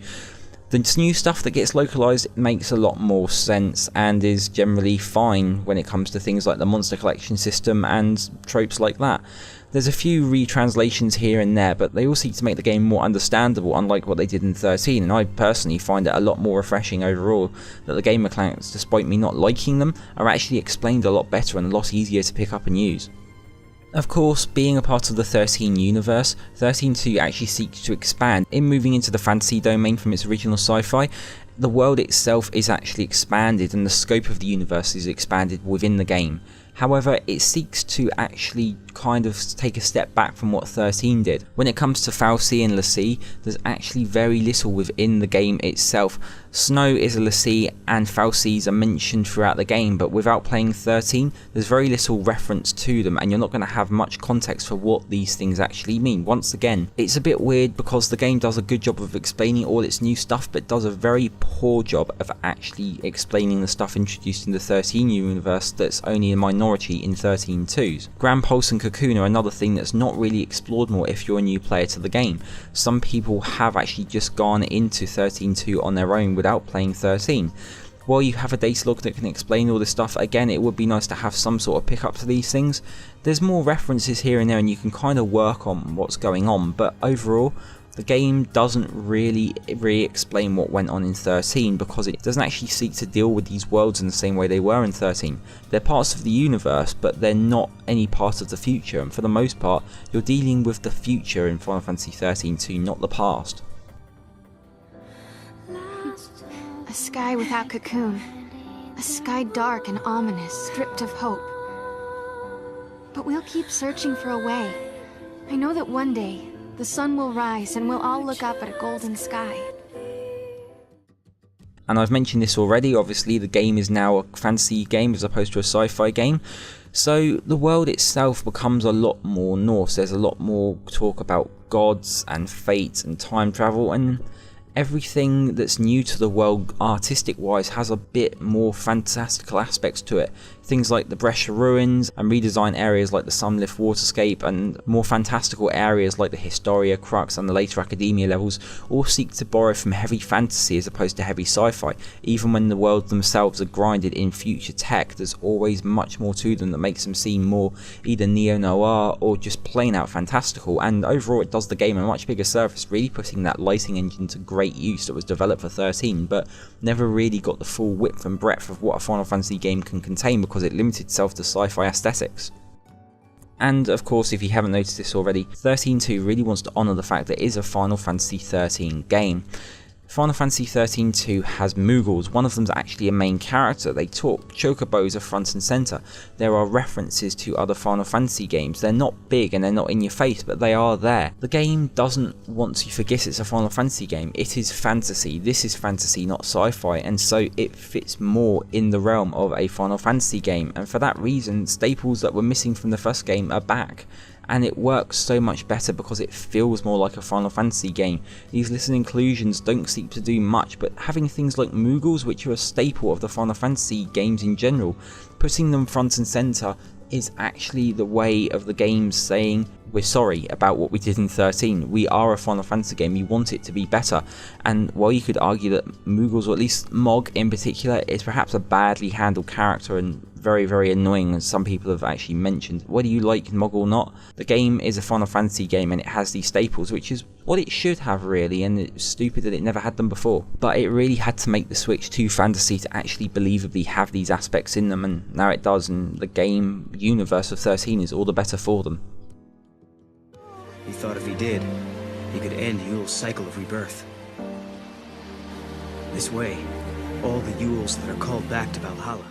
The new stuff that gets localized makes a lot more sense and is generally fine when it comes to things like the monster collection system and tropes like that. There's a few retranslations here and there, but they all seek to make the game more understandable, unlike what they did in 13, and I personally find it a lot more refreshing overall that the game mechanics, despite me not liking them, are actually explained a lot better and a lot easier to pick up and use. Of course, being a part of the 13 universe, 13-2 actually seeks to expand in moving into the fantasy domain from its original sci-fi. The world itself is actually expanded and the scope of the universe is expanded within the game. However, it seeks to actually kind of take a step back from what 13 did. When it comes to FFXII and l'Cie, there's actually very little within the game itself. Snow is a l'Cie and FFXIIs are mentioned throughout the game, but without playing 13, there's very little reference to them and you're not going to have much context for what these things actually mean. Once again, it's a bit weird because the game does a good job of explaining all its new stuff, but does a very poor job of actually explaining the stuff introduced in the 13 universe that's only a minority in 13-2's. Grand Pulse and Cocoon are another thing that's not really explored more if you're a new player to the game. Some people have actually just gone into 13-2 on their own without playing 13. While you have a data log that can explain all this stuff, again it would be nice to have some sort of pickup to these things. There's more references here and there and you can kind of work on what's going on, but overall the game doesn't really explain what went on in 13 because it doesn't actually seek to deal with these worlds in the same way they were in 13. They're parts of the universe, but they're not any part of the future, and for the most part you're dealing with the future in Final Fantasy XIII-2, not the past. A sky without Cocoon. A sky dark and ominous, stripped of hope. But we'll keep searching for a way. I know that one day the sun will rise and we'll all look up at a golden sky. And I've mentioned this already, obviously the game is now a fantasy game as opposed to a sci-fi game. So the world itself becomes a lot more Norse. There's a lot more talk about gods and fate and time travel, and everything that's new to the world artistic wise has a bit more fantastical aspects to it. Things like the Brescia ruins and redesigned areas like the Sunlift waterscape and more fantastical areas like the Historia Crux and the later Academia levels all seek to borrow from heavy fantasy as opposed to heavy sci-fi. Even when the worlds themselves are grounded in future tech, there's always much more to them that makes them seem more either neo-noir or just plain out fantastical, and overall it does the game a much bigger service, really putting that lighting engine to great use that was developed for 13 but never really got the full width and breadth of what a Final Fantasy game can contain because it limited itself to sci-fi aesthetics. And of course, if you haven't noticed this already, 13-2 really wants to honour the fact that it is a Final Fantasy XIII game. Final Fantasy XIII-2 has Moogles. One of them's actually a main character. They talk. Chocobos are front and centre. There are references to other Final Fantasy games. They're not big and they're not in your face, but they are there. The game doesn't want to forget it's a Final Fantasy game. It is fantasy. This is fantasy, not sci-fi, and so it fits more in the realm of a Final Fantasy game, and for that reason, staples that were missing from the first game are back. And it works so much better because it feels more like a Final Fantasy game. These little inclusions don't seem to do much, but having things like Moogles, which are a staple of the Final Fantasy games in general, putting them front and centre is actually the way of the game saying, we're sorry about what we did in 13, we are a Final Fantasy game, we want it to be better. And while you could argue that Moogles, or at least Mog in particular, is perhaps a badly handled character and very, very annoying, as some people have actually mentioned, whether you like Mog or not, the game is a Final Fantasy game and it has these staples, which is what it should have really, and it's stupid that it never had them before. But it really had to make the switch to fantasy to actually believably have these aspects in them, and now it does, and the game universe of 13 is all the better for them. He thought if he did, he could end Yule's cycle of rebirth. This way, all the Yules that are called back to Valhalla.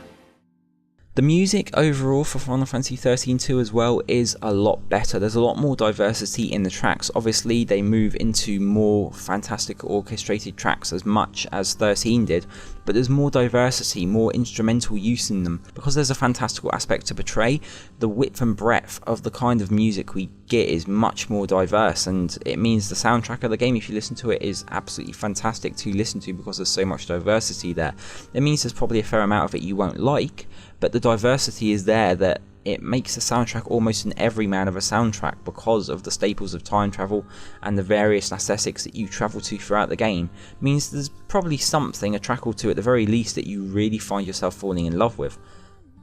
The music overall for Final Fantasy XIII-2 as well is a lot better. There's a lot more diversity in the tracks. Obviously they move into more fantastic orchestrated tracks as much as 13 did, but there's more diversity, more instrumental use in them. Because there's a fantastical aspect to portray, the width and breadth of the kind of music we get is much more diverse, and it means the soundtrack of the game, if you listen to it, is absolutely fantastic to listen to because there's so much diversity there. It means there's probably a fair amount of it you won't like, but the diversity is there that it makes the soundtrack almost an everyman of a soundtrack because of the staples of time travel and the various aesthetics that you travel to throughout the game. It means there's probably something, a track or two at the very least, that you really find yourself falling in love with.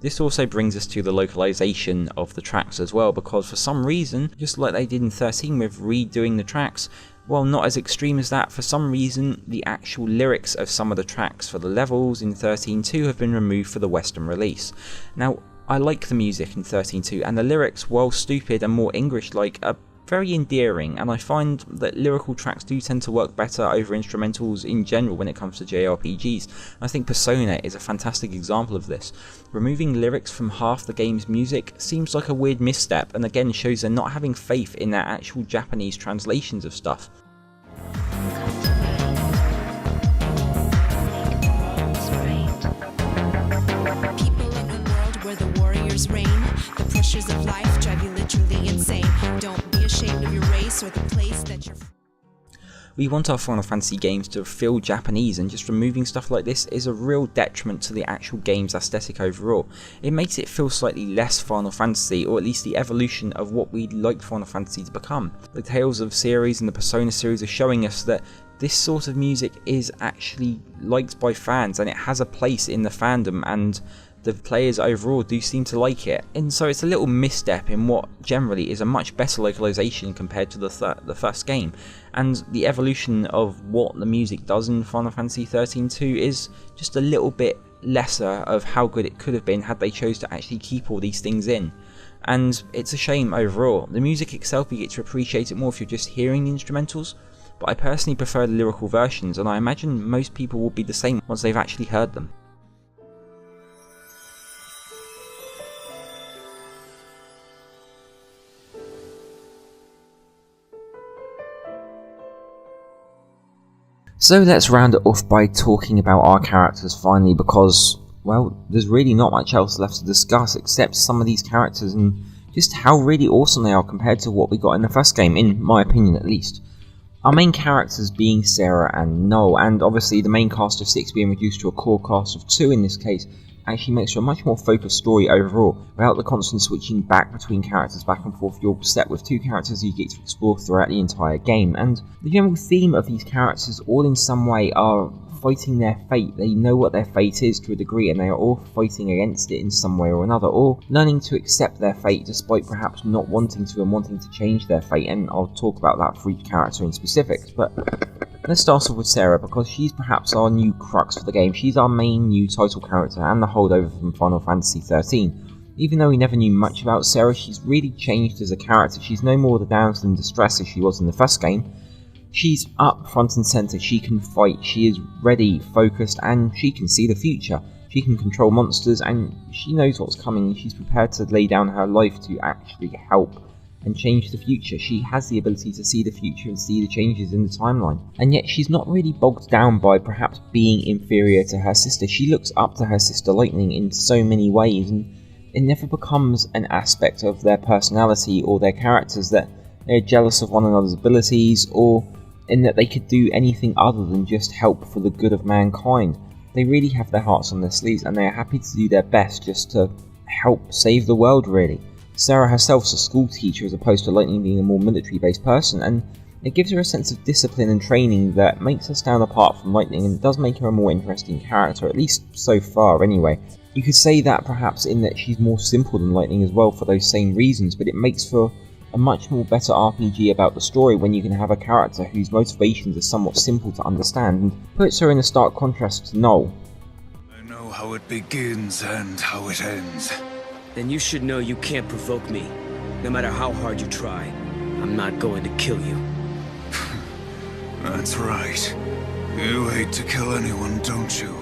This also brings us to the localization of the tracks as well, because for some reason, just like they did in 13 with redoing the tracks, well, not as extreme as that, for some reason the actual lyrics of some of the tracks for the levels in 13.2 have been removed for the Western release. Now, I like the music in 13.2, and the lyrics, while stupid and more English-like, are very endearing, and I find that lyrical tracks do tend to work better over instrumentals in general when it comes to JRPGs. I think Persona is a fantastic example of this. Removing lyrics from half the game's music seems like a weird misstep, and again shows they're not having faith in their actual Japanese translations of stuff. Reign. The pressures of life drive you literally insane. Don't be ashamed of your race or the place that you're from. We want our Final Fantasy games to feel Japanese, and just removing stuff like this is a real detriment to the actual game's aesthetic overall. It makes it feel slightly less Final Fantasy, or at least the evolution of what we'd like Final Fantasy to become. The Tales of series and the Persona series are showing us that this sort of music is actually liked by fans, and it has a place in the fandom, and the players overall do seem to like it, and so it's a little misstep in what generally is a much better localization compared to the first game. And the evolution of what the music does in Final Fantasy XIII-2 is just a little bit lesser of how good it could have been had they chose to actually keep all these things in. And it's a shame overall. The music itself, you get to appreciate it more if you're just hearing the instrumentals, but I personally prefer the lyrical versions, and I imagine most people will be the same once they've actually heard them. So let's round it off by talking about our characters finally, because, well, there's really not much else left to discuss except some of these characters and just how really awesome they are compared to what we got in the first game, in my opinion at least. Our main characters being Sarah and Noel, and obviously the main cast of 6 being reduced to a core cast of 2 in this case, actually makes for a much more focused story overall, without the constant switching back between characters back and forth. You're set with 2 characters you get to explore throughout the entire game, and the general theme of these characters all in some way are fighting their fate. They know what their fate is to a degree, and they are all fighting against it in some way or another, or learning to accept their fate despite perhaps not wanting to and wanting to change their fate, and I'll talk about that for each character in specifics. But let's start off with Sarah, because she's perhaps our new crux for the game. She's our main new title character and the holdover from Final Fantasy XIII. Even though we never knew much about Sarah, she's really changed as a character. She's no more the damsel in distress as she was in the first game. She's up front and centre, she can fight, she is ready, focused, and she can see the future. She can control monsters, and she knows what's coming, and she's prepared to lay down her life to actually help and change the future. She has the ability to see the future and see the changes in the timeline. And yet she's not really bogged down by perhaps being inferior to her sister. She looks up to her sister Lightning in so many ways, and it never becomes an aspect of their personality or their characters that they're jealous of one another's abilities, or in that they could do anything other than just help for the good of mankind. They really have their hearts on their sleeves, and they are happy to do their best just to help save the world, really. Sarah herself's a school teacher as opposed to Lightning being a more military-based person, and it gives her a sense of discipline and training that makes her stand apart from Lightning, and does make her a more interesting character, at least so far anyway. You could say that perhaps in that she's more simple than Lightning as well for those same reasons, but it makes for a much more better RPG about the story when you can have a character whose motivations are somewhat simple to understand, and puts her in a stark contrast to Noel. I know how it begins and how it ends. Then you should know you can't provoke me. No matter how hard you try, I'm not going to kill you. That's right. You hate to kill anyone, don't you?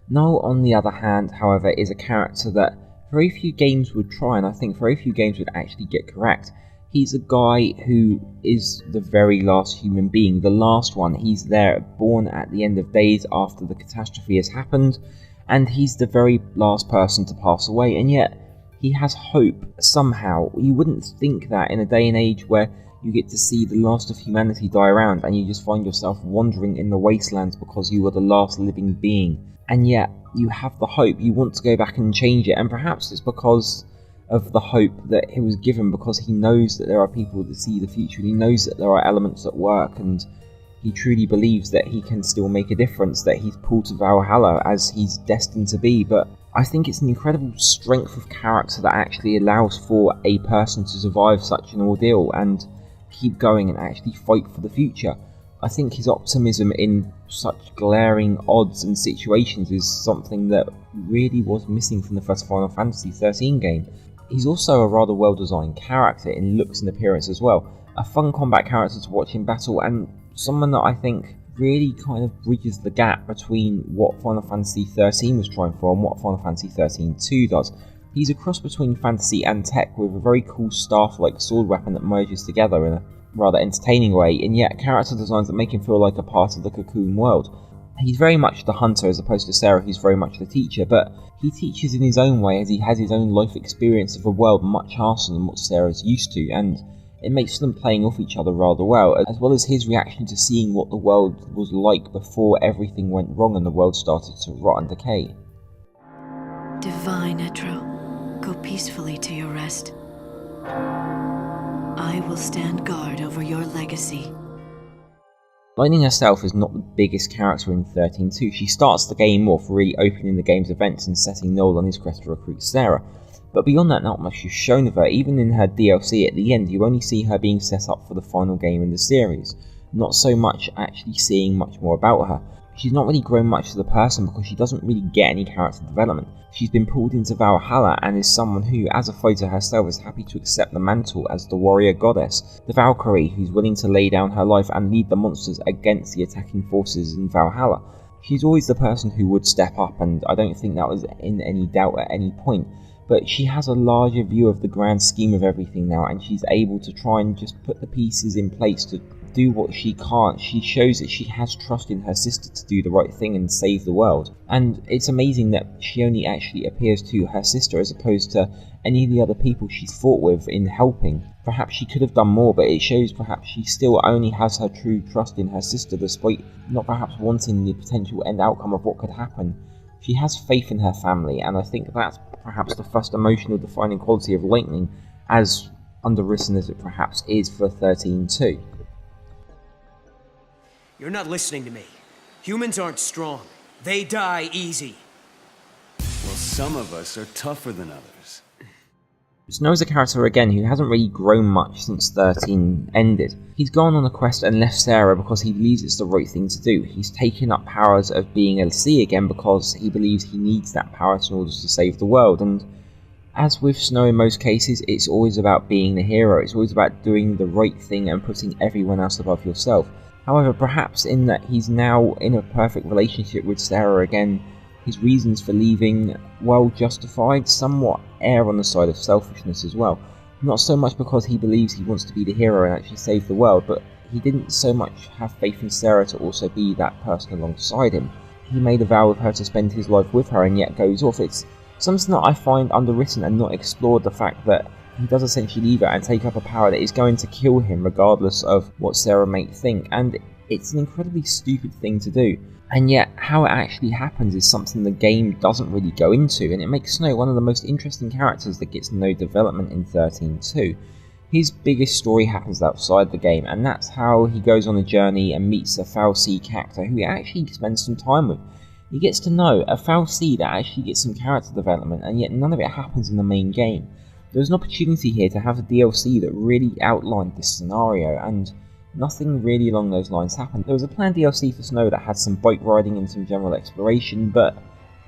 Noel, on the other hand, however, is a character that very few games would try, and I think very few games would actually get correct. He's a guy who is the very last human being, the last one. He's there, born at the end of days after the catastrophe has happened, and he's the very last person to pass away, and yet he has hope somehow. You wouldn't think that in a day and age where you get to see the last of humanity die around and you just find yourself wandering in the wastelands because you were the last living being. And yet, you have the hope, you want to go back and change it, and perhaps it's because of the hope that he was given, because he knows that there are people that see the future, and he knows that there are elements at work, and he truly believes that he can still make a difference, that he's pulled to Valhalla as he's destined to be. But I think it's an incredible strength of character that actually allows for a person to survive such an ordeal and keep going and actually fight for the future. I think his optimism in such glaring odds and situations is something that really was missing from the first Final Fantasy XIII game. He's also a rather well-designed character in looks and appearance as well. A fun combat character to watch in battle, and someone that I think really kind of bridges the gap between what Final Fantasy XIII was trying for and what Final Fantasy XIII-2 does. He's a cross between fantasy and tech, with a very cool staff-like sword weapon that merges together in a rather entertaining way, and yet character designs that make him feel like a part of the Cocoon world. He's very much the hunter as opposed to Sarah, who's very much the teacher, but he teaches in his own way as he has his own life experience of a world much harsher than what Sarah's used to, and it makes them playing off each other rather well, as well as his reaction to seeing what the world was like before everything went wrong and the world started to rot and decay. Divine Etro, go peacefully to your rest. I will stand guard over your legacy. Lightning herself is not the biggest character in XIII-2. She starts the game off really opening the game's events and setting Noel on his quest to recruit Sarah. But beyond that, not much is shown of her. Even in her DLC at the end, you only see her being set up for the final game in the series. Not so much actually seeing much more about her. She's not really grown much as a person because she doesn't really get any character development. She's been pulled into Valhalla and is someone who, as a fighter herself, is happy to accept the mantle as the warrior goddess, the Valkyrie who's willing to lay down her life and lead the monsters against the attacking forces in Valhalla. She's always the person who would step up, and I don't think that was in any doubt at any point. But she has a larger view of the grand scheme of everything now, and she's able to try and just put the pieces in place to do what she can't. She shows that she has trust in her sister to do the right thing and save the world. And it's amazing that she only actually appears to her sister as opposed to any of the other people she's fought with in helping. Perhaps she could have done more, but it shows perhaps she still only has her true trust in her sister despite not perhaps wanting the potential end outcome of what could happen. She has faith in her family, and I think that's perhaps the first emotional defining quality of Lightning, as underwritten as it perhaps is for XIII-2. You're not listening to me. Humans aren't strong. They die easy. Well, some of us are tougher than others. Snow is a character again who hasn't really grown much since 13 ended. He's gone on a quest and left Sarah because he believes it's the right thing to do. He's taken up powers of being a sea again because he believes he needs that power in order to save the world, and as with Snow in most cases, it's always about being the hero. It's always about doing the right thing and putting everyone else above yourself. However, perhaps in that he's now in a perfect relationship with Sarah again, his reasons for leaving, well justified, somewhat err on the side of selfishness as well. Not so much because he believes he wants to be the hero and actually save the world, but he didn't so much have faith in Sarah to also be that person alongside him. He made a vow with her to spend his life with her and yet goes off. It's something that I find underwritten and not explored, the fact that he does essentially leave her and take up a power that is going to kill him regardless of what Sarah may think, and it's an incredibly stupid thing to do. And yet, how it actually happens is something the game doesn't really go into, and it makes Snow one of the most interesting characters that gets no development in XIII-2. His biggest story happens outside the game, and that's how he goes on a journey and meets a Foul Sea character who he actually spends some time with. He gets to know a Foul Sea that actually gets some character development, and yet none of it happens in the main game. There was an opportunity here to have a DLC that really outlined this scenario, and nothing really along those lines happened. There was a planned DLC for Snow that had some bike riding and some general exploration, but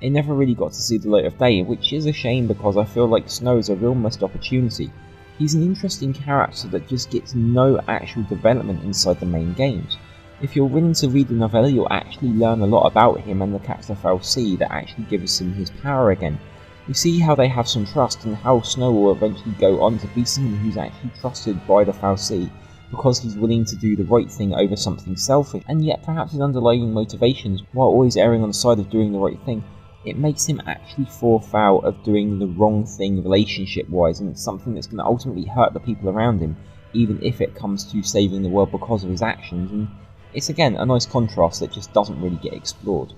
it never really got to see the light of day, which is a shame because I feel like Snow is a real missed opportunity. He's an interesting character that just gets no actual development inside the main games. If you're willing to read the novella, you'll actually learn a lot about him and the character FFXII that actually gives him his power again. You see how they have some trust and how Snow will eventually go on to be someone who's actually trusted by the FFXII because he's willing to do the right thing over something selfish, and yet perhaps his underlying motivations, while always erring on the side of doing the right thing, it makes him actually fall foul of doing the wrong thing relationship-wise, and it's something that's going to ultimately hurt the people around him, even if it comes to saving the world because of his actions, and it's again a nice contrast that just doesn't really get explored.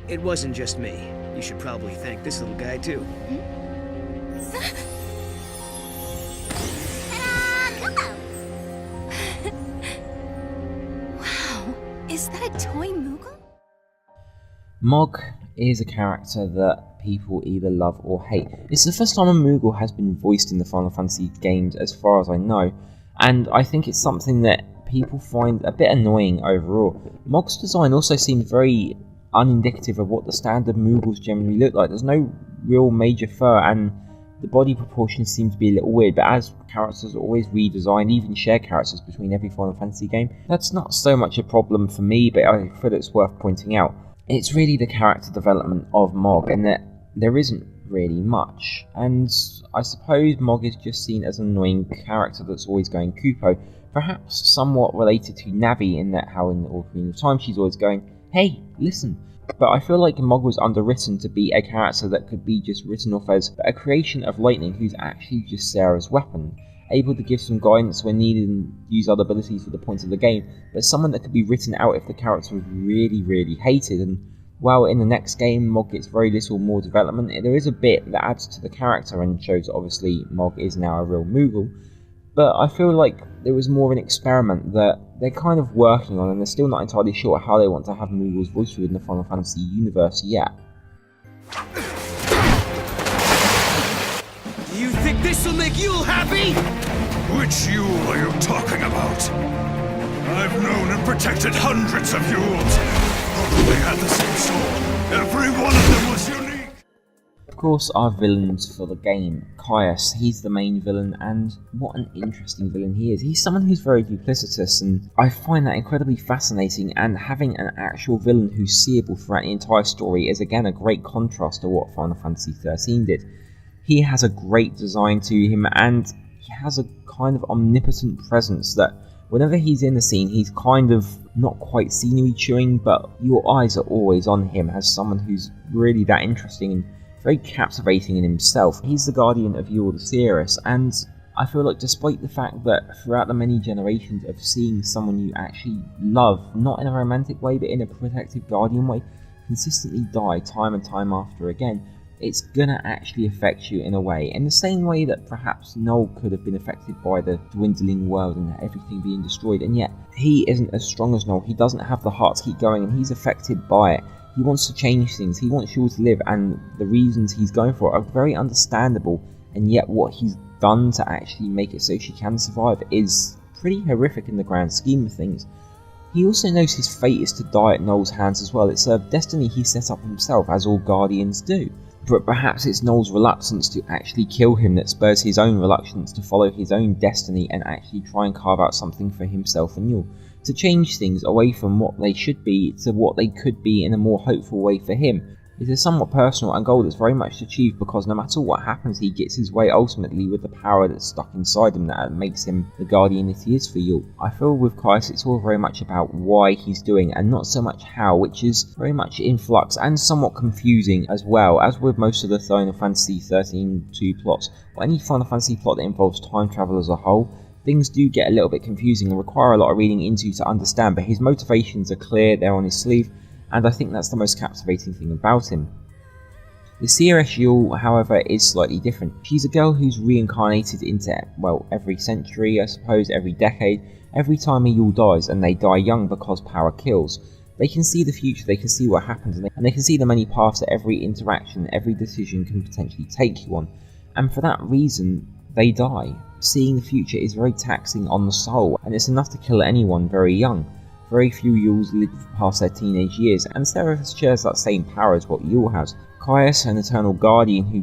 It wasn't just me. You should probably thank this little guy too. Wow, is that a toy Moogle? Mog is a character that people either love or hate. It's the first time a Moogle has been voiced in the Final Fantasy games as far as I know, and I think it's something that people find a bit annoying overall. Mog's design also seems very unindicative of what the standard Moogles generally look like. There's no real major fur and the body proportions seem to be a little weird, but as characters are always redesigned, even share characters between every Final Fantasy game, that's not so much a problem for me, but I feel it's worth pointing out. It's really the character development of Mog, and that there isn't really much, and I suppose Mog is just seen as an annoying character that's always going Kupo, perhaps somewhat related to Navi in that how in Ocarina of Time she's always going, hey, listen. But I feel like Mog was underwritten to be a character that could be just written off as a creation of Lightning who's actually just Sarah's weapon, able to give some guidance when needed and use other abilities for the point of the game, but someone that could be written out if the character was really, really hated. And while in the next game Mog gets very little more development, there is a bit that adds to the character and shows that obviously Mog is now a real Moogle, but I feel like there was more of an experiment that they're kind of working on, and they're still not entirely sure how they want to have Moogles voiced within the Final Fantasy universe yet. You think this'll make Yule happy? Which Yule are you talking about? I've known and protected hundreds of Yules. All they had the same soul. Every one of them was unique. Of course, our villains for the game. Caius, he's the main villain, and what an interesting villain he is. He's someone who's very duplicitous, and I find that incredibly fascinating, and having an actual villain who's seeable throughout the entire story is again a great contrast to what Final Fantasy XIII did. He has a great design to him, and he has a kind of omnipotent presence that whenever he's in the scene, he's kind of not quite scenery chewing, but your eyes are always on him as someone who's really that interesting and very captivating in himself. He's the guardian of Yule the Seeress, and I feel like despite the fact that throughout the many generations of seeing someone you actually love, not in a romantic way but in a protective guardian way, consistently die time and time after again, it's gonna actually affect you in a way, in the same way that perhaps Noel could have been affected by the dwindling world and everything being destroyed, and yet he isn't as strong as Noel. He doesn't have the heart to keep going, and he's affected by it. He wants to change things, he wants Yule to live, and the reasons he's going for it are very understandable, and yet what he's done to actually make it so she can survive is pretty horrific in the grand scheme of things. He also knows his fate is to die at Noel's hands as well. It's a destiny he set up himself, as all guardians do. But perhaps it's Noel's reluctance to actually kill him that spurs his own reluctance to follow his own destiny and actually try and carve out something for himself and Yule, to change things away from what they should be to what they could be in a more hopeful way for him. It is somewhat personal and goal that's very much achieved because no matter what happens he gets his way ultimately with the power that's stuck inside him that makes him the guardian that he is for Yule. I feel with Caius it's all very much about why he's doing and not so much how, which is very much in flux and somewhat confusing as well, as with most of the Final Fantasy XIII-2 plots, or any Final Fantasy plot that involves time travel as a whole. Things do get a little bit confusing and require a lot of reading into to understand, but his motivations are clear, they're on his sleeve, and I think that's the most captivating thing about him. The Seeress Yule, however, is slightly different. She's a girl who's reincarnated into, well, every century, I suppose, every decade, every time a Yule dies, and they die young because power kills. They can see the future, they can see what happens, and they can see the many paths that every interaction, every decision can potentially take you on. And for that reason, they die. Seeing the future is very taxing on the soul, and it's enough to kill anyone very young. Very few Yules live past their teenage years, and Sarah shares that same power as what Yule has. Caius, an eternal guardian who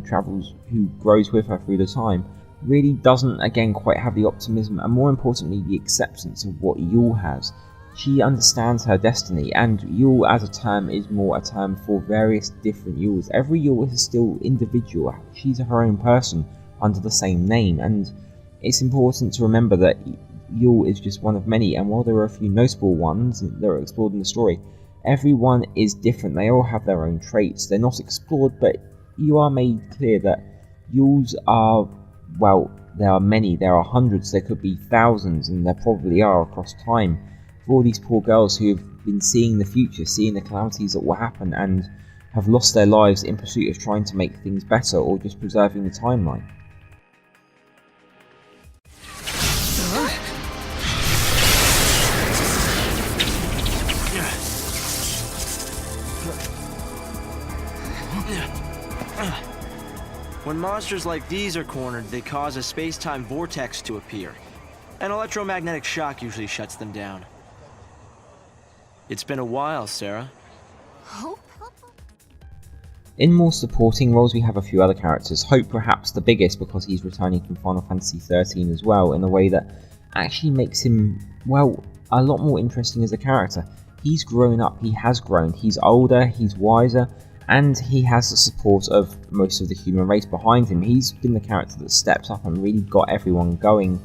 grows with her through the time, really doesn't again quite have the optimism and more importantly the acceptance of what Yule has. She understands her destiny, and Yule as a term is more a term for various different Yules. Every Yule is still individual, she's her own person under the same name, and it's important to remember that Yule is just one of many, and while there are a few notable ones that are explored in the story, everyone is different. They all have their own traits. They're not explored, but you are made clear that Yules are, well, there are many, there are hundreds, there could be thousands, and there probably are across time. For all these poor girls who have been seeing the future, seeing the calamities that will happen, and have lost their lives in pursuit of trying to make things better or just preserving the timeline. When monsters like these are cornered, they cause a space-time vortex to appear. An electromagnetic shock usually shuts them down. It's been a while, Sarah. Hope? In more supporting roles we have a few other characters, Hope perhaps the biggest because he's returning from Final Fantasy XIII as well, in a way that actually makes him, well, a lot more interesting as a character. He's grown up, he has grown, he's older, he's wiser, and he has the support of most of the human race behind him. He's been the character that steps up and really got everyone going,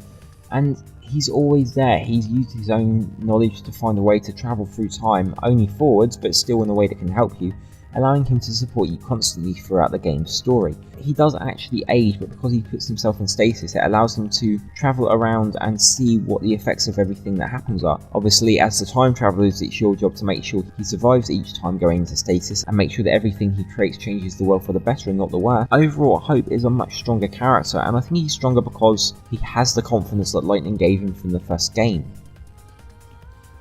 and he's always there. He's used his own knowledge to find a way to travel through time, only forwards, but still in a way that can help you, allowing him to support you constantly throughout the game's story. He does actually age, but because he puts himself in stasis, it allows him to travel around and see what the effects of everything that happens are. Obviously, as the time travellers, it's your job to make sure he survives each time going into stasis, and make sure that everything he creates changes the world for the better and not the worse. Overall, Hope is a much stronger character, and I think he's stronger because he has the confidence that Lightning gave him from the first game.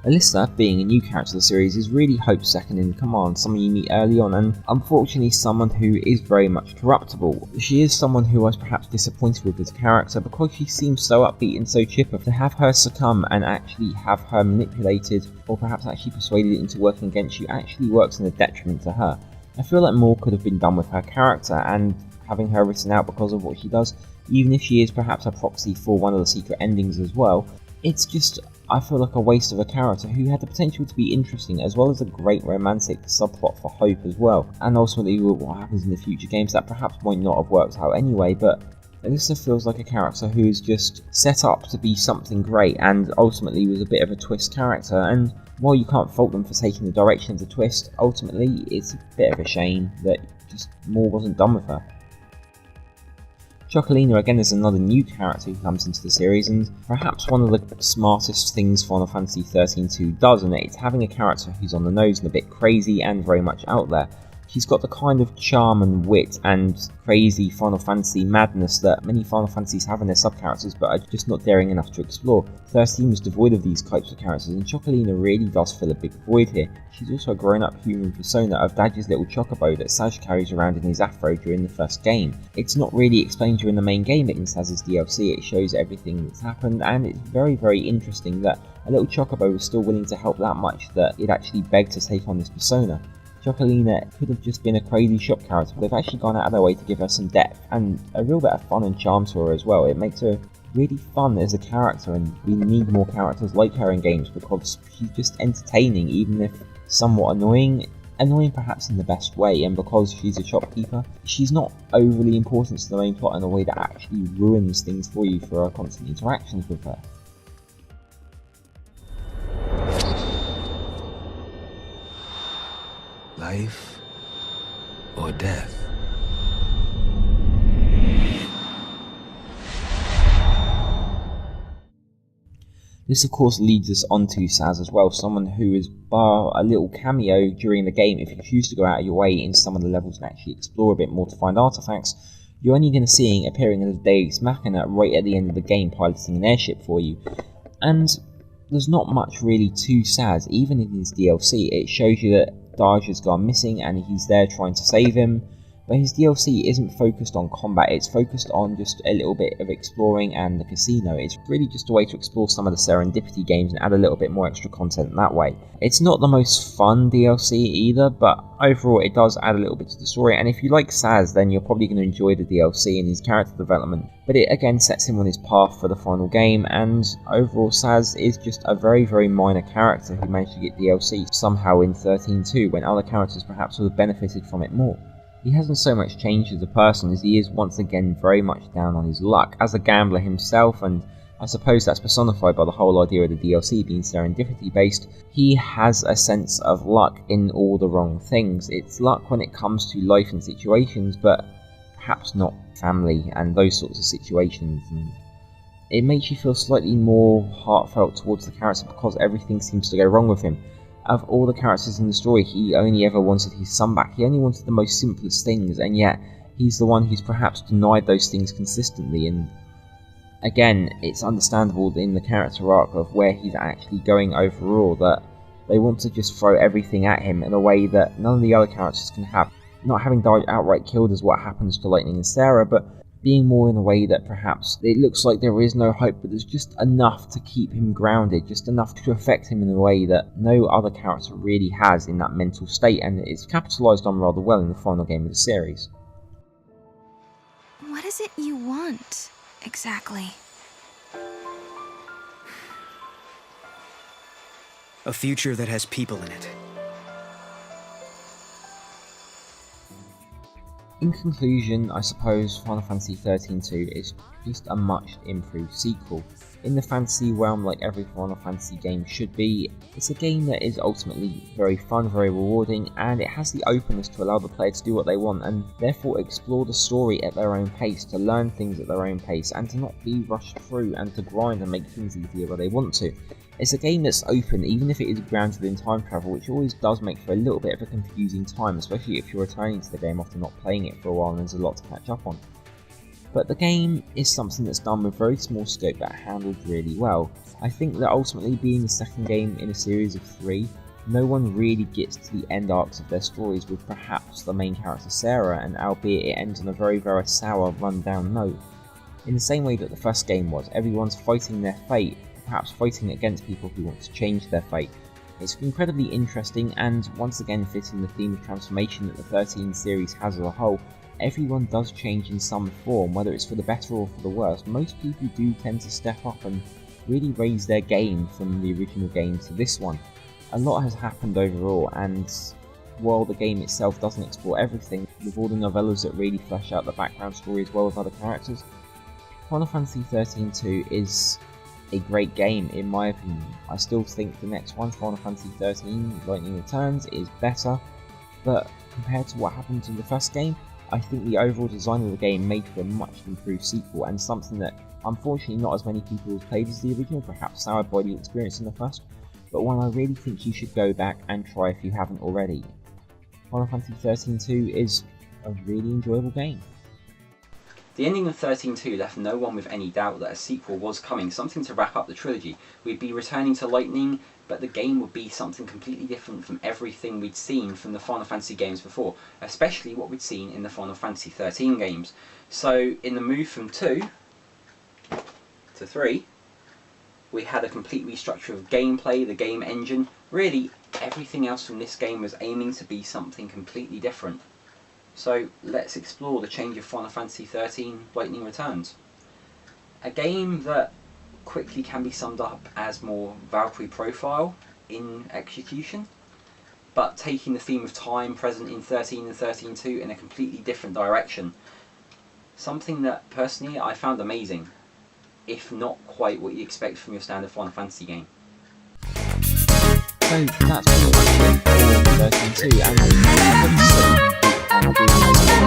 Alyssa, being a new character of the series, is really Hope's second in command, someone you meet early on, and unfortunately someone who is very much corruptible. She is someone who I was perhaps disappointed with as a character because she seems so upbeat and so chipper. To have her succumb and actually have her manipulated, or perhaps actually persuaded into working against you, actually works in a detriment to her. I feel like more could have been done with her character, and having her written out because of what she does, even if she is perhaps a proxy for one of the secret endings as well, it's just, I feel like a waste of a character who had the potential to be interesting, as well as a great romantic subplot for Hope as well, and ultimately what happens in the future games that perhaps might not have worked out anyway. But Alyssa feels like a character who is just set up to be something great, and ultimately was a bit of a twist character, and while you can't fault them for taking the direction of the twist, ultimately it's a bit of a shame that just more wasn't done with her. Chocolina again is another new character who comes into the series, and perhaps one of the smartest things Final Fantasy XIII-2 does, and it's having a character who's on the nose and a bit crazy and very much out there. She's got the kind of charm and wit and crazy Final Fantasy madness that many Final Fantasies have in their sub-characters but are just not daring enough to explore. 13 was devoid of these types of characters, and Chocolina really does fill a big void here. She's also a grown-up human persona of Dadge's little chocobo that Saj carries around in his afro during the first game. It's not really explained during the main game, but in Saz's DLC it shows everything that's happened, and it's very, very interesting that a little chocobo was still willing to help that much that it actually begged to take on this persona. Chocolina could have just been a crazy shop character, but they've actually gone out of their way to give her some depth and a real bit of fun and charm to her as well. It makes her really fun as a character, and we need more characters like her in games because she's just entertaining, even if somewhat annoying perhaps in the best way, and because she's a shopkeeper, she's not overly important to the main plot in a way that actually ruins things for you for our constant interactions with her. Life or death? This of course leads us on to Saz as well, someone who is bar a little cameo during the game. If you choose to go out of your way in some of the levels and actually explore a bit more to find artifacts, you're only going to see him appearing as a Deus Machina right at the end of the game, piloting an airship for you. And there's not much really to Saz. Even in his DLC, it shows you that Daj has gone missing and he's there trying to save him, but his DLC isn't focused on combat, it's focused on just a little bit of exploring and the casino. It's really just a way to explore some of the Serendipity games and add a little bit more extra content that way. It's not the most fun DLC either, but overall it does add a little bit to the story, and if you like Saz, then you're probably going to enjoy the DLC and his character development. But it again sets him on his path for the final game, and overall Saz is just a very, very minor character who managed to get DLC somehow in 13-2 when other characters perhaps would have benefited from it more. He hasn't so much changed as a person as he is once again very much down on his luck as a gambler himself, and I suppose that's personified by the whole idea of the DLC being serendipity based. He has a sense of luck in all the wrong things. It's luck when it comes to life and situations, but perhaps not family and those sorts of situations, and it makes you feel slightly more heartfelt towards the character because everything seems to go wrong with him. Of all the characters in the story, he only ever wanted his son back. He only wanted the most simplest things, and yet he's the one who's perhaps denied those things consistently. And again, it's understandable in the character arc of where he's actually going overall that they want to just throw everything at him in a way that none of the other characters can have. Not having died outright killed is what happens to Lightning and Sarah, but being more in a way that perhaps it looks like there is no hope, but there's just enough to keep him grounded, just enough to affect him in a way that no other character really has in that mental state, and it's capitalised on rather well in the final game of the series. What is it you want, exactly? A future that has people in it. In conclusion, I suppose Final Fantasy XIII-2 is just a much improved sequel. In the fantasy realm, like every Final Fantasy game should be, it's a game that is ultimately very fun, very rewarding, and it has the openness to allow the player to do what they want and therefore explore the story at their own pace, to learn things at their own pace, and to not be rushed through and to grind and make things easier where they want to. It's a game that's open, even if it is grounded in time travel, which always does make for a little bit of a confusing time, especially if you're returning to the game after not playing it for a while and there's a lot to catch up on. But the game is something that's done with very small scope but handled really well. I think that ultimately being the second game in a series of 3, no one really gets to the end arcs of their stories with perhaps the main character Sarah, and albeit it ends on a very, very sour, run-down note. In the same way that the first game was, everyone's fighting their fate, perhaps fighting against people who want to change their fate. It's incredibly interesting, and once again fitting the theme of transformation that the 13 series has as a whole. Everyone does change in some form, whether it's for the better or for the worse. Most people do tend to step up and really raise their game from the original game to this one. A lot has happened overall, and while the game itself doesn't explore everything, with all the novellas that really flesh out the background story as well as other characters, Final Fantasy XIII-2 is a great game in my opinion. I still think the next one, Final Fantasy XIII Lightning Returns, is better, but compared to what happened in the first game, I think the overall design of the game made for a much improved sequel, and something that unfortunately not as many people have played as the original, perhaps soured by the experience in the first, but one I really think you should go back and try if you haven't already. Final Fantasy XIII-2 is a really enjoyable game. The ending of 13-2 left no one with any doubt that a sequel was coming, something to wrap up the trilogy. We'd be returning to Lightning, but the game would be something completely different from everything we'd seen from the Final Fantasy games before, especially what we'd seen in the Final Fantasy XIII games. So, in the move from 2 to 3, we had a complete restructure of gameplay, the game engine. Really, everything else from this game was aiming to be something completely different. So let's explore the change of Final Fantasy XIII Lightning Returns. A game that quickly can be summed up as more Valkyrie profile in execution, but taking the theme of time present in 13 and 13-2 in a completely different direction. Something that personally I found amazing, if not quite what you expect from your standard Final Fantasy game. So that's pretty much it for 13-2, and I hope so.